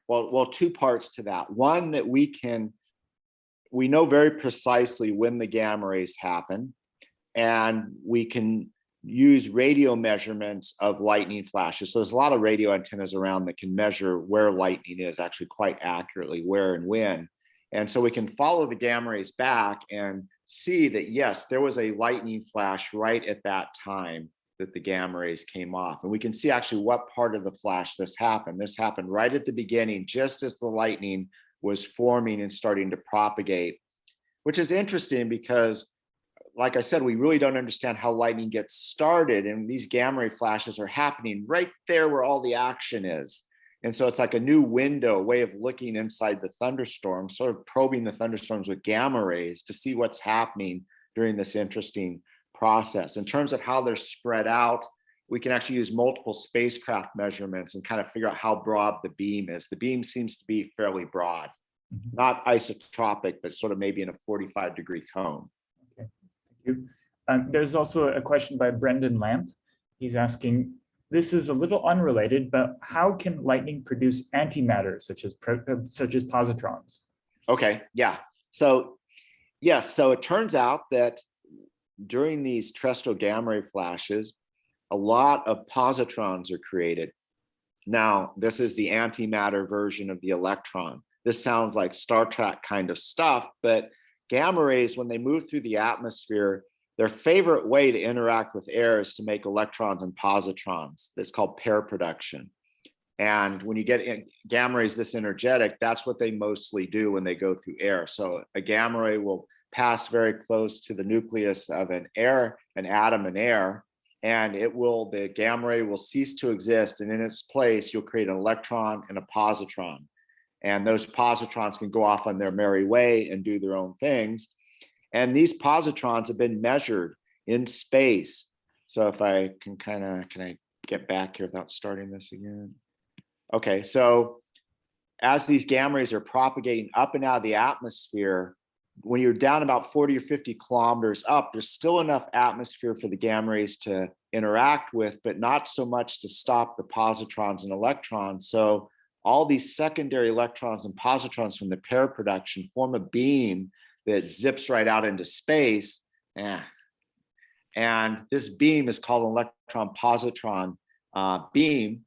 well, two parts to that. One, that we know very precisely when the gamma rays happen, and we can use radio measurements of lightning flashes. So there's a lot of radio antennas around that can measure where lightning is actually quite accurately, where and when. And so we can follow the gamma rays back and see that, yes, there was a lightning flash right at that time that the gamma rays came off. And we can see actually what part of the flash this happened. This happened right at the beginning, just as the lightning was forming and starting to propagate, which is interesting because, like I said, we really don't understand how lightning gets started. And these gamma ray flashes are happening right there where all the action is. And so it's like a new window, way of looking inside the thunderstorm, sort of probing the thunderstorms with gamma rays to see what's happening during this interesting process. In terms of how they're spread out, we can actually use multiple spacecraft measurements and kind of figure out how broad the beam is. The beam seems to be fairly broad, not isotropic, but sort of maybe in a 45-degree cone. Okay, thank you. There's also a question by Brendan Lamp. He's asking, this is a little unrelated, but how can lightning produce antimatter such as positrons? Okay, yeah. So yes, so it turns out that during these terrestrial gamma ray flashes, a lot of positrons are created. Now, this is the antimatter version of the electron. This sounds like Star Trek kind of stuff, but gamma rays, when they move through the atmosphere, their favorite way to interact with air is to make electrons and positrons. It's called pair production. And when you get gamma rays this energetic, that's what they mostly do when they go through air. So a gamma ray will pass very close to the nucleus of an atom in air, and the gamma ray will cease to exist. And in its place, you'll create an electron and a positron. And those positrons can go off on their merry way and do their own things. And these positrons have been measured in space. So if I can can I get back here without starting this again? Okay, so as these gamma rays are propagating up and out of the atmosphere, when you're down about 40 or 50 kilometers up, there's still enough atmosphere for the gamma rays to interact with, but not so much to stop the positrons and electrons. So all these secondary electrons and positrons from the pair production form a beam that zips right out into space. And this beam is called an electron-positron beam.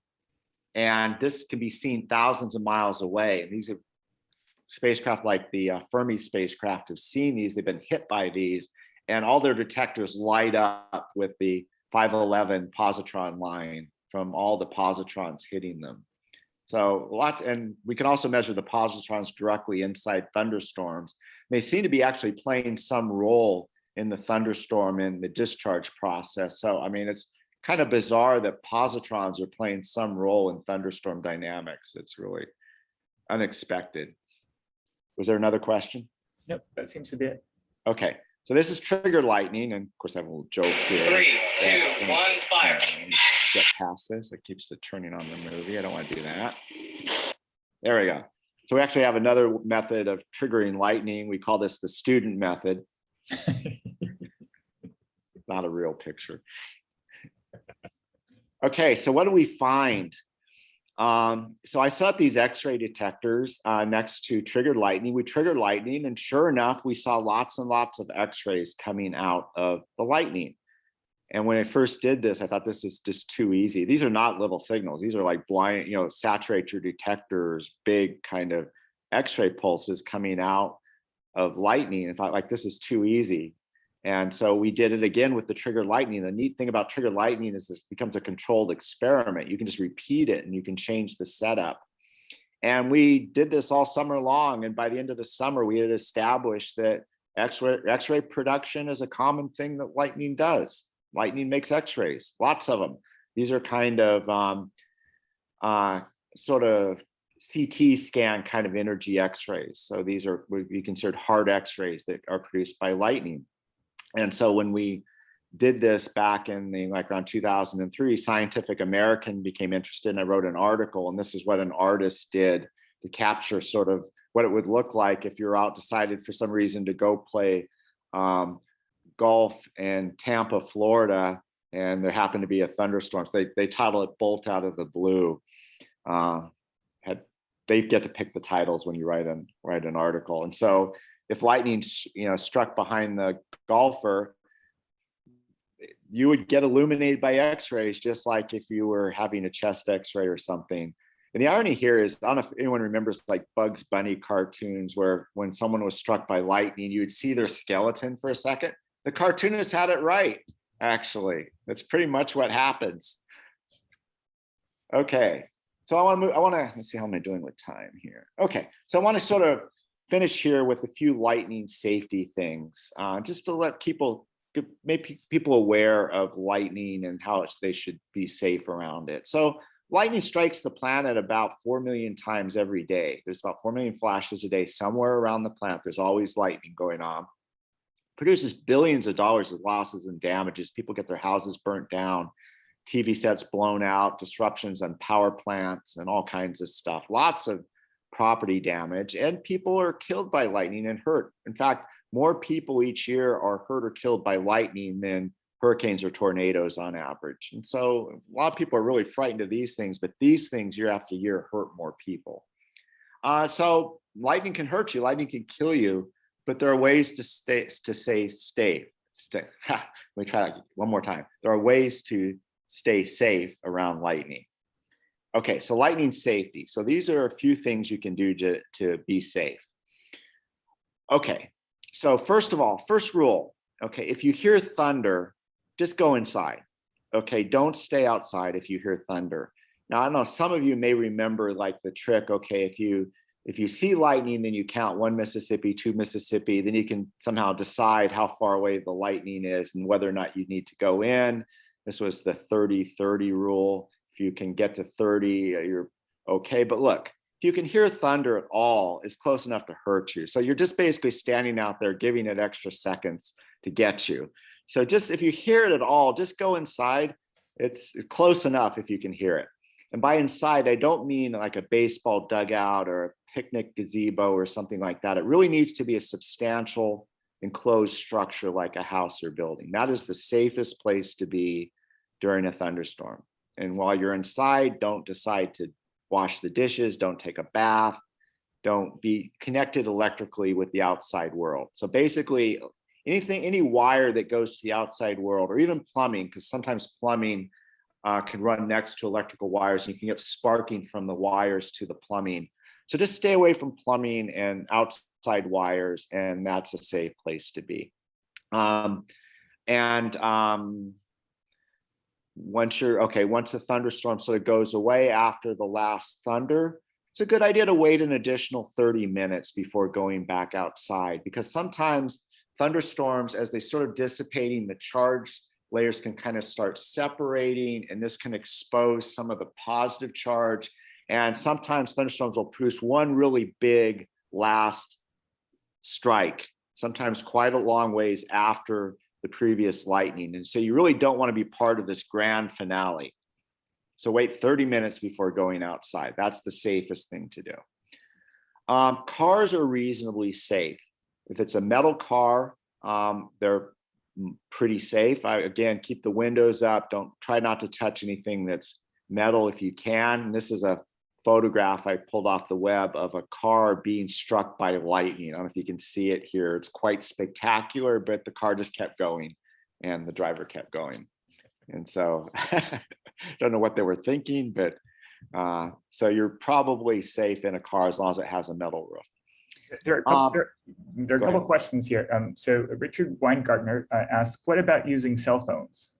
And this can be seen thousands of miles away. And these are spacecraft like the Fermi spacecraft have seen these. They've been hit by these, and all their detectors light up with the 511 positron line from all the positrons hitting them. So and we can also measure the positrons directly inside thunderstorms. They seem to be actually playing some role in the thunderstorm and the discharge process. So, I mean, it's kind of bizarre that positrons are playing some role in thunderstorm dynamics. It's really unexpected. Was there another question? Nope, that seems to be it. Okay, so this is triggered lightning, and of course I have a little joke here. 3, 2, 1, fire. Get past this. It keeps the turning on the movie. I don't want to do that. There we go. So we actually have another method of triggering lightning. We call this the student method. Not a real picture. Okay, so what do we find? So I set up these X-ray detectors next to triggered lightning. We triggered lightning, and sure enough, we saw lots and lots of X-rays coming out of the lightning. And when I first did this, I thought this is just too easy. These are not little signals. These are like blind, saturate your detectors, big kind of X-ray pulses coming out of lightning. I thought, like, this is too easy. And so we did it again with the triggered lightning. The neat thing about triggered lightning is this becomes a controlled experiment. You can just repeat it and you can change the setup. And we did this all summer long. And by the end of the summer, we had established that X-ray production is a common thing that lightning does. Lightning makes X-rays, lots of them. These are kind of sort of CT scan kind of energy X-rays. So these are would be considered hard X-rays that are produced by lightning. And so when we did this back in the like around 2003, Scientific American became interested, and I wrote an article, and this is what an artist did to capture sort of what it would look like if you're out decided for some reason to go play golf in Tampa, Florida, and there happened to be a thunderstorm. So they title it "Bolt Out of the Blue." They get to pick the titles when you write an article. And so if lightning, struck behind the golfer, you would get illuminated by X-rays, just like if you were having a chest X-ray or something. And the irony here is, I don't know if anyone remembers like Bugs Bunny cartoons, where when someone was struck by lightning, you would see their skeleton for a second. The cartoonist had it right, actually. That's pretty much what happens. Okay, so let's see, how am I doing with time here? Okay, so I want to sort of finish here with a few lightning safety things, just to make people aware of lightning and how they should be safe around it. So lightning strikes the planet about 4 million times every day. There's about 4 million flashes a day somewhere around the planet. There's always lightning going on. Produces billions of dollars of losses and damages. People get their houses burnt down, TV sets blown out, disruptions on power plants, and all kinds of stuff. Lots of property damage, and people are killed by lightning and hurt. In fact, more people each year are hurt or killed by lightning than hurricanes or tornadoes on average. And so a lot of people are really frightened of these things, but these things year after year hurt more people. So lightning can hurt you, lightning can kill you, but there are ways to stay safe. Let me try that one more time. There are ways to stay safe around lightning. Okay, so lightning safety. So these are a few things you can do to be safe. Okay, so first of all, first rule, okay, if you hear thunder, just go inside. Okay, don't stay outside if you hear thunder. Now, I don't know, some of you may remember like the trick, okay, if you see lightning, then you count 1 Mississippi, 2 Mississippi, then you can somehow decide how far away the lightning is and whether or not you need to go in. This was the 30-30 rule. If you can get to 30, you're okay. But look, if you can hear thunder at all, it's close enough to hurt you. So you're just basically standing out there giving it extra seconds to get you. So just if you hear it at all, just go inside. It's close enough if you can hear it. And by inside, I don't mean like a baseball dugout or a picnic gazebo or something like that. It really needs to be a substantial enclosed structure like a house or building. That is the safest place to be during a thunderstorm. And while you're inside, don't decide to wash the dishes, don't take a bath, don't be connected electrically with the outside world. So basically, any wire that goes to the outside world, or even plumbing, because sometimes plumbing can run next to electrical wires, and you can get sparking from the wires to the plumbing. So just stay away from plumbing and outside wires, and that's a safe place to be. Once the thunderstorm sort of goes away after the last thunder, it's a good idea to wait an additional 30 minutes before going back outside, because sometimes thunderstorms, as they sort of dissipating, the charge layers can kind of start separating, and this can expose some of the positive charge. And sometimes thunderstorms will produce one really big last strike, sometimes quite a long ways after the previous lightning. And so you really don't want to be part of this grand finale. So wait 30 minutes before going outside. That's the safest thing to do. Cars are reasonably safe. If it's a metal car, they're pretty safe. Again, keep the windows up. Try not to touch anything that's metal if you can. And this is a photograph I pulled off the web of a car being struck by lightning. I don't know if you can see it here. It's quite spectacular, but the car just kept going and the driver kept going. And so don't know what they were thinking, but so you're probably safe in a car as long as it has a metal roof. There are a couple, Um, there are a go couple ahead. questions here. So Richard Weingartner asks, what about using cell phones?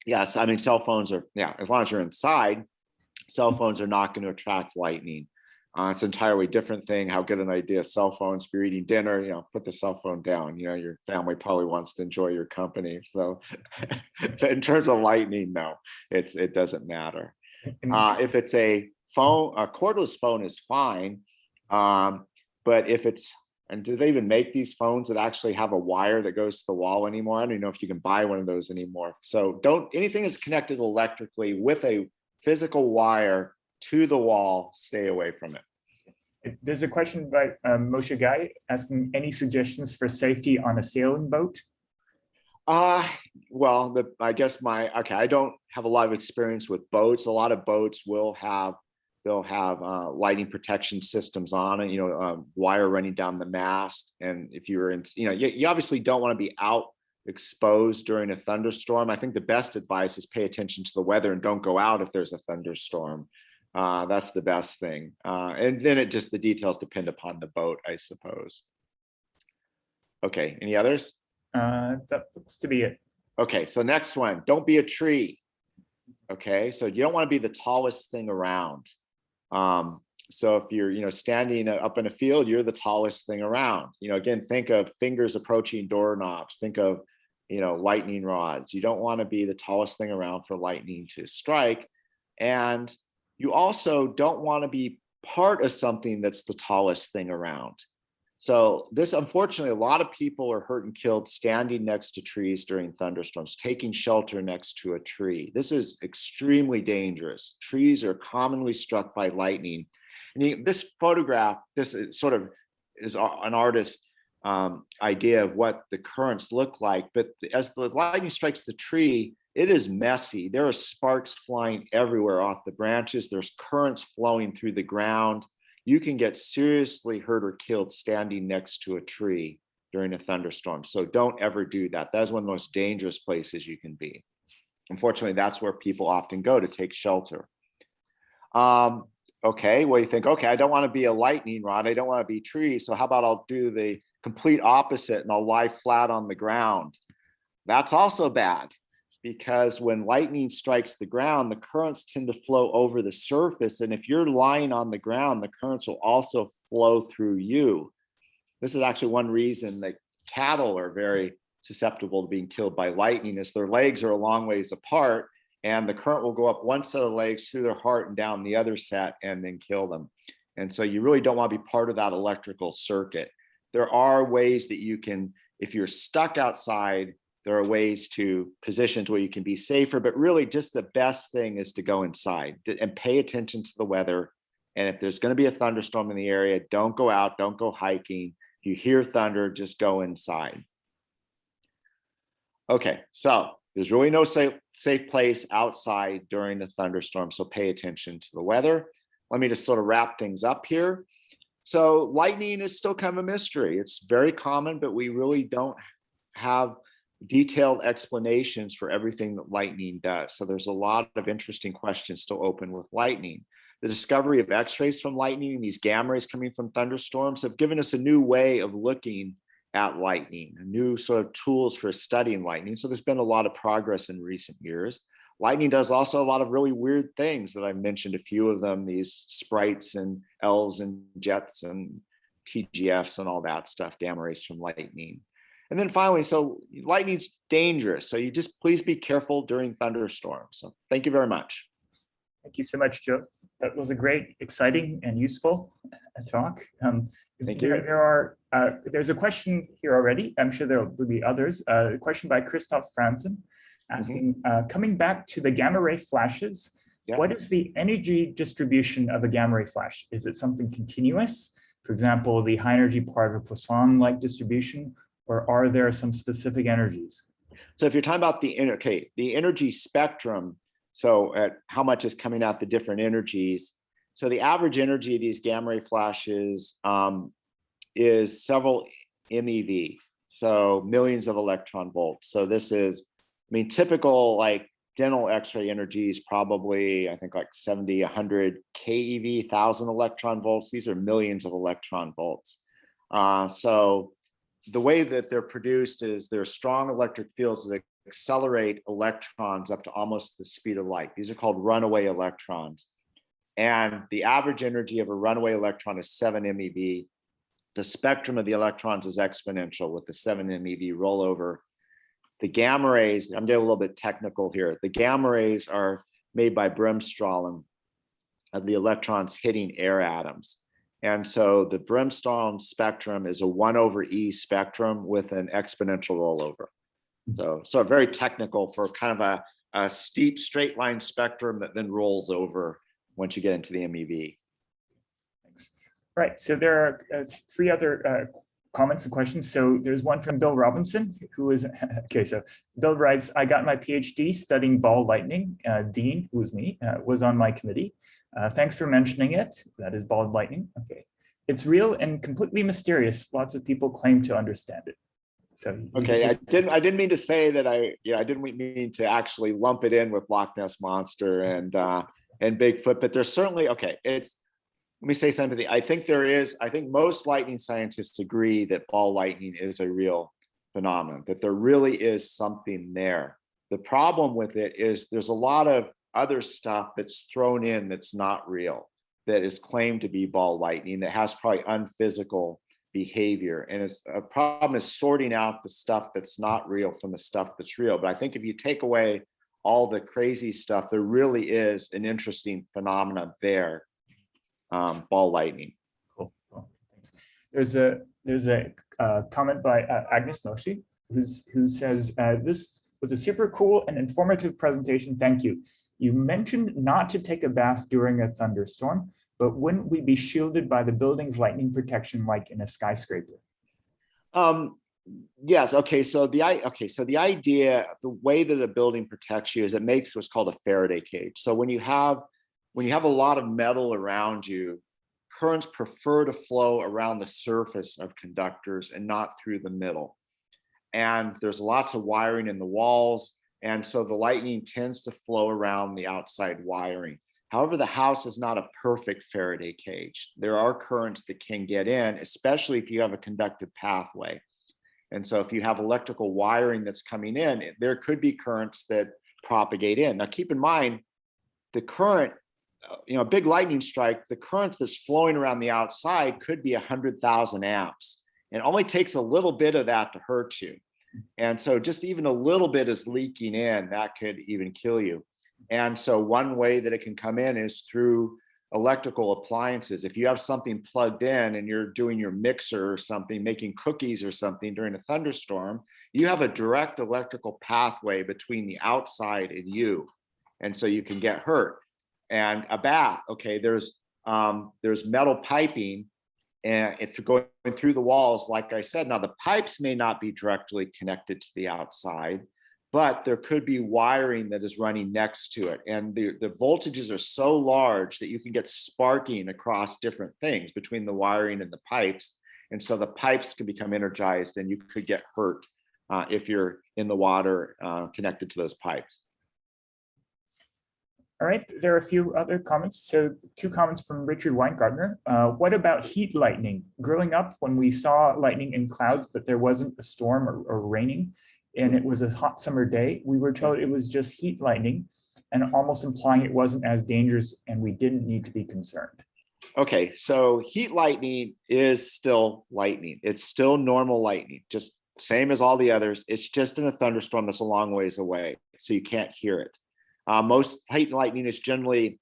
Yes, I mean, cell phones are, yeah, as long as you're inside, cell phones are not going to attract lightning. It's an entirely different thing. How good an idea cell phones, if you're eating dinner, put the cell phone down. Your family probably wants to enjoy your company. So in terms of lightning, no, it doesn't matter. If it's a phone, a cordless phone is fine. But if it's, and do they even make these phones that actually have a wire that goes to the wall anymore? I don't even know if you can buy one of those anymore. So anything that's connected electrically with a physical wire to the wall, stay away from it. There's a question by Moshe Guy asking any suggestions for safety on a sailing boat? Well, I don't have a lot of experience with boats. A lot of boats they'll have lighting protection systems on it, wire running down the mast. And if you're in, you obviously don't want to be out exposed during a thunderstorm. I think the best advice is pay attention to the weather and don't go out if there's a thunderstorm. That's the best thing. And then the details depend upon the boat, I suppose. Okay, any others? That looks to be it. Okay, so next one, don't be a tree. Okay, so you don't want to be the tallest thing around. So if you're, standing up in a field, you're the tallest thing around. Again, think of fingers approaching doorknobs. Think of, lightning rods. You don't want to be the tallest thing around for lightning to strike. And you also don't want to be part of something that's the tallest thing around. So this, unfortunately, a lot of people are hurt and killed standing next to trees during thunderstorms, taking shelter next to a tree. This is extremely dangerous. Trees are commonly struck by lightning. And this photograph, this is sort of is an artist's idea of what the currents look like. But as the lightning strikes the tree, it is messy. There are sparks flying everywhere off the branches. There's currents flowing through the ground. You can get seriously hurt or killed standing next to a tree during a thunderstorm. So don't ever do that. That is one of the most dangerous places you can be. Unfortunately, that's where people often go to take shelter. Okay, well, you think, okay, I don't want to be a lightning rod. I don't want to be trees. So how about I'll do the complete opposite and I'll lie flat on the ground. That's also bad, because when lightning strikes the ground, the currents tend to flow over the surface. And if you're lying on the ground, the currents will also flow through you. This is actually one reason that cattle are very susceptible to being killed by lightning, is their legs are a long ways apart and the current will go up one set of legs through their heart and down the other set and then kill them. And so you really don't want to be part of that electrical circuit. There are ways that you can, if you're stuck outside, there are ways to positions where you can be safer, but really just the best thing is to go inside and pay attention to the weather. And if there's going to be a thunderstorm in the area, don't go out, don't go hiking. If you hear thunder, just go inside. Okay, so there's really no safe place outside during the thunderstorm, so pay attention to the weather. Let me just sort of wrap things up here. So lightning is still kind of a mystery. It's very common, but we really don't have detailed explanations for everything that lightning does. So there's a lot of interesting questions still open with lightning. The discovery of X-rays from lightning and these gamma rays coming from thunderstorms have given us a new way of looking at lightning, new sort of tools for studying lightning. So there's been a lot of progress in recent years. Lightning does also a lot of really weird things that I mentioned, a few of them, these sprites and elves and jets and TGFs and all that stuff, gamma rays from lightning. And then finally, so lightning's dangerous. So you just please be careful during thunderstorms. So thank you very much. Thank you so much, Joe. That was a great, exciting, and useful talk. Thank you. There's a question here already. I'm sure there will be others. A question by Christoph Franzen asking, coming back to the gamma ray flashes, what is the energy distribution of a gamma ray flash? Is it something continuous? For example, the high energy part of a Poisson-like distribution, or are there some specific energies? So if you're talking about the energy spectrum, so at how much is coming out the different energies. So the average energy of these gamma ray flashes is several MeV, so millions of electron volts. So this is, typical like dental X-ray energy is probably, I think, like 70, 100 keV, 1,000 electron volts. These are millions of electron volts. So the way that they're produced is there are strong electric fields that accelerate electrons up to almost the speed of light. These are called runaway electrons. And the average energy of a runaway electron is 7 MeV. The spectrum of the electrons is exponential with the 7 MeV rollover. The gamma rays, I'm getting a little bit technical here. The gamma rays are made by Bremsstrahlung of the electrons hitting air atoms. And so the Bremsstrahlung spectrum is a 1/E spectrum with an exponential rollover. So very technical for kind of a steep straight line spectrum that then rolls over once you get into the MEV. Thanks. Right, so there are 3 other comments and questions. So there's one from Bill Robinson, who is, okay, so Bill writes, I got my PhD studying ball lightning. Dean, who is me, was on my committee. Thanks for mentioning it. That is ball lightning. Okay. It's real and completely mysterious. Lots of people claim to understand it. So okay, I didn't mean to say that I didn't mean to actually lump it in with Loch Ness Monster and Bigfoot, but there's certainly, okay, let me say something. I think most lightning scientists agree that ball lightning is a real phenomenon, that there really is something there. The problem with it is there's a lot of other stuff that's thrown in that's not real, that is claimed to be ball lightning, that has probably unphysical behavior. And a problem is sorting out the stuff that's not real from the stuff that's real. But I think if you take away all the crazy stuff, there really is an interesting phenomenon there. Ball lightning. Cool. Thanks. There's a comment by Agnes Moshe who says this was a super cool and informative presentation. Thank you. You mentioned not to take a bath during a thunderstorm, but wouldn't we be shielded by the building's lightning protection like in a skyscraper? Yes. Okay. So the idea, the way that a building protects you is it makes what's called a Faraday cage. So when you have a lot of metal around you, currents prefer to flow around the surface of conductors and not through the middle. And there's lots of wiring in the walls. And so the lightning tends to flow around the outside wiring. However, the house is not a perfect Faraday cage. There are currents that can get in, especially if you have a conductive pathway. And so if you have electrical wiring that's coming in, there could be currents that propagate in. Now, keep in mind, the current, a big lightning strike, the currents that's flowing around the outside could be 100,000 amps. And it only takes a little bit of that to hurt you. And so just even a little bit is leaking in, that could even kill you. And so one way that it can come in is through electrical appliances. If you have something plugged in and you're doing your mixer or something, making cookies or something during a thunderstorm, you have a direct electrical pathway between the outside and you. And so you can get hurt. And a bath, okay, there's metal piping and it's going through the walls, like I said. Now, the pipes may not be directly connected to the outside, but there could be wiring that is running next to it. And the voltages are so large that you can get sparking across different things between the wiring and the pipes. And so the pipes can become energized and you could get hurt if you're in the water connected to those pipes. All right, there are a few other comments. So 2 comments from Richard Weingartner. What about heat lightning? Growing up, when we saw lightning in clouds, but there wasn't a storm or raining, and it was a hot summer day, we were told it was just heat lightning and almost implying it wasn't as dangerous and we didn't need to be concerned. Okay, so heat lightning is still lightning. It's still normal lightning, just same as all the others. It's just in a thunderstorm that's a long ways away, so you can't hear it. Most heat lightning is generally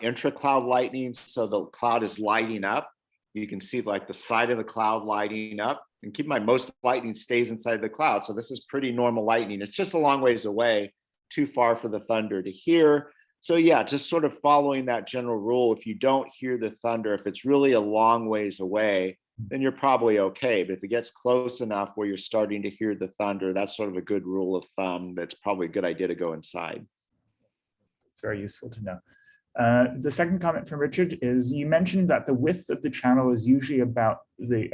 intra-cloud lightning, so the cloud is lighting up. You can see like the side of the cloud lighting up. And keep in mind, most lightning stays inside the cloud, so this is pretty normal lightning. It's just a long ways away, too far for the thunder to hear. So yeah, just sort of following that general rule. If you don't hear the thunder, if it's really a long ways away, then you're probably okay. But if it gets close enough where you're starting to hear the thunder, that's sort of a good rule of thumb. That's probably a good idea to go inside. It's very useful to know. The second comment from Richard is, you mentioned that the width of the channel is usually about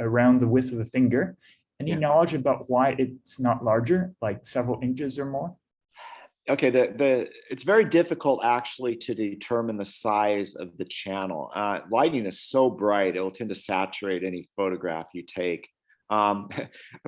around the width of the finger. Any knowledge about why it's not larger, like several inches or more? Okay, it's very difficult actually to determine the size of the channel. Lightning is so bright, it will tend to saturate any photograph you take. I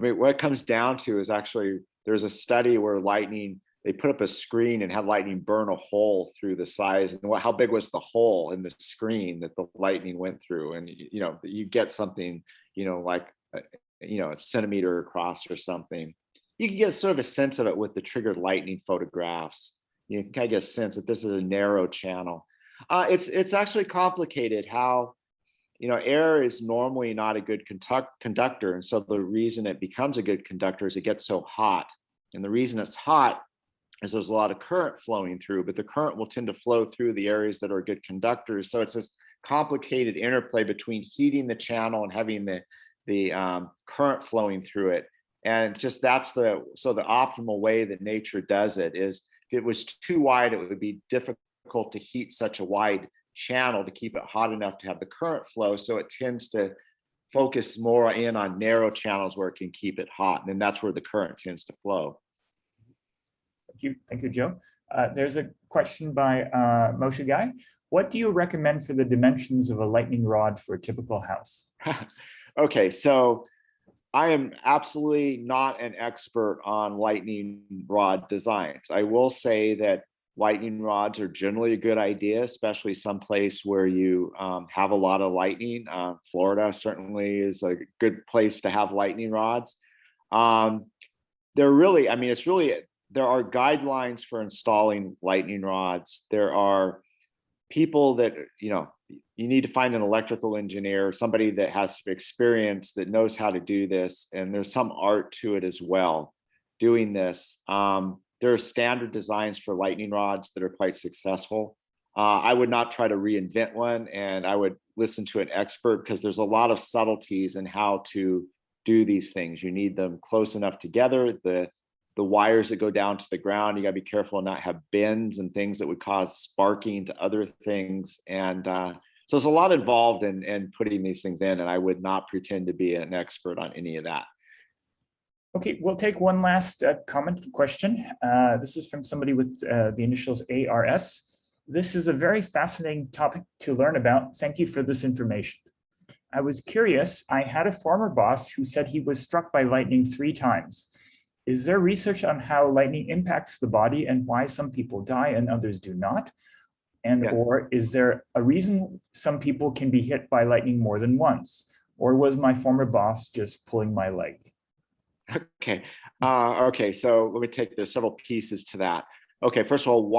mean, what it comes down to is actually, there's a study where lightning, they put up a screen and had lightning burn a hole through the size, and how big was the hole in the screen that the lightning went through. And, you get something, like, a centimeter across or something. You can get sort of a sense of it with the triggered lightning photographs. You can kind of get a sense that this is a narrow channel. It's actually complicated how, air is normally not a good conductor. And so the reason it becomes a good conductor is it gets so hot. And the reason it's hot is there's a lot of current flowing through, but the current will tend to flow through the areas that are good conductors. So it's this complicated interplay between heating the channel and having the current flowing through it. And just the optimal way that nature does it is, if it was too wide, it would be difficult to heat such a wide channel to keep it hot enough to have the current flow. So it tends to focus more in on narrow channels where it can keep it hot. And then that's where the current tends to flow. Thank you, Joe. There's a question by Moshe Guy. What do you recommend for the dimensions of a lightning rod for a typical house? Okay, so I am absolutely not an expert on lightning rod designs. I will say that lightning rods are generally a good idea, especially someplace where you have a lot of lightning. Florida certainly is a good place to have lightning rods. There are guidelines for installing lightning rods. There are people that, you need to find an electrical engineer, somebody that has experience, that knows how to do this. And there's some art to it as well, doing this. There are standard designs for lightning rods that are quite successful. I would not try to reinvent one, and I would listen to an expert, because there's a lot of subtleties in how to do these things. You need them close enough together. The wires that go down to the ground, you got to be careful and not have bends and things that would cause sparking to other things. And so there's a lot involved in putting these things in, and I would not pretend to be an expert on any of that. Okay, we'll take one last question. This is from somebody with the initials ARS. This is a very fascinating topic to learn about. Thank you for this information. I was curious. I had a former boss who said he was struck by lightning 3 times. Is there research on how lightning impacts the body and why some people die and others do not? And or is there a reason some people can be hit by lightning more than once? Or was my former boss just pulling my leg? Okay. So let me take, there's several pieces to that. Okay, first of all,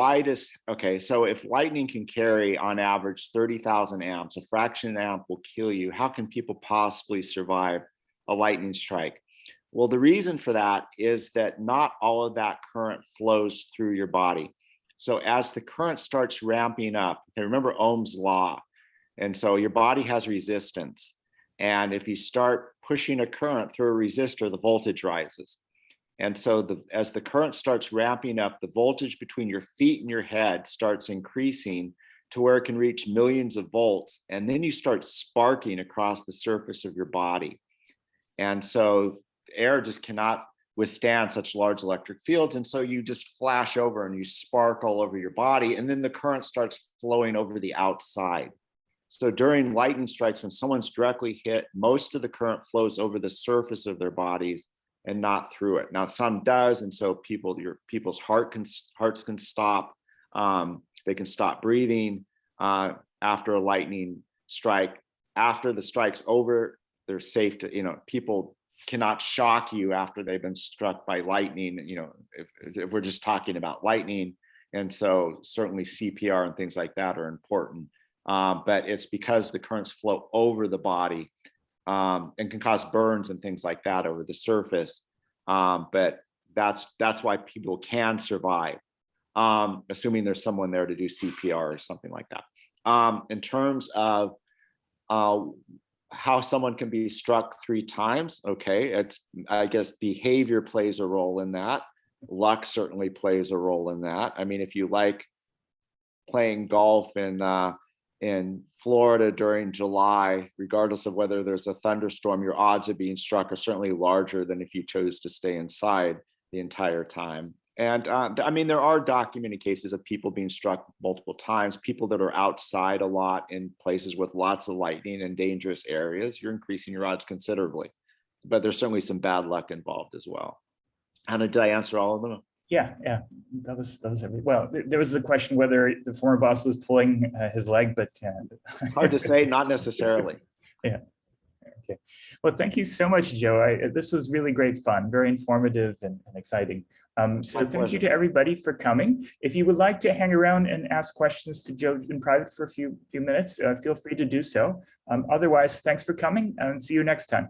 so if lightning can carry on average 30,000 amps, a fraction amp will kill you. How can people possibly survive a lightning strike? Well, the reason for that is that not all of that current flows through your body. So as the current starts ramping up, okay, remember Ohm's law. And so your body has resistance. And if you start pushing a current through a resistor, the voltage rises. And so as the current starts ramping up, the voltage between your feet and your head starts increasing to where it can reach millions of volts. And then you start sparking across the surface of your body. And so air just cannot withstand such large electric fields. And so you just flash over and you spark all over your body. And then the current starts flowing over the outside. So during lightning strikes, when someone's directly hit, most of the current flows over the surface of their bodies and not through it. Now, some does, and so people's hearts can stop. They can stop breathing after a lightning strike. After the strike's over, they're safe to, people cannot shock you after they've been struck by lightning, if we're just talking about lightning. And so certainly CPR and things like that are important. But it's because the currents flow over the body and can cause burns and things like that over the surface. But that's why people can survive, assuming there's someone there to do CPR or something like that. In terms of how someone can be struck 3 times, okay, I guess behavior plays a role in that. Luck certainly plays a role in that. I mean, if you like playing golf in Florida during July, regardless of whether there's a thunderstorm, your odds of being struck are certainly larger than if you chose to stay inside the entire time. And I mean, there are documented cases of people being struck multiple times, people that are outside a lot in places with lots of lightning and dangerous areas. You're increasing your odds considerably, but there's certainly some bad luck involved as well. Hannah, did I answer all of them? Yeah, that was everything. Well, there was the question whether the former boss was pulling his leg, but hard to say, not necessarily. Yeah. Okay. Well, thank you so much, Joe. This was really great fun, very informative and exciting. So thank you to everybody for coming. If you would like to hang around and ask questions to Joe in private for a few minutes, feel free to do so. Otherwise, thanks for coming and see you next time.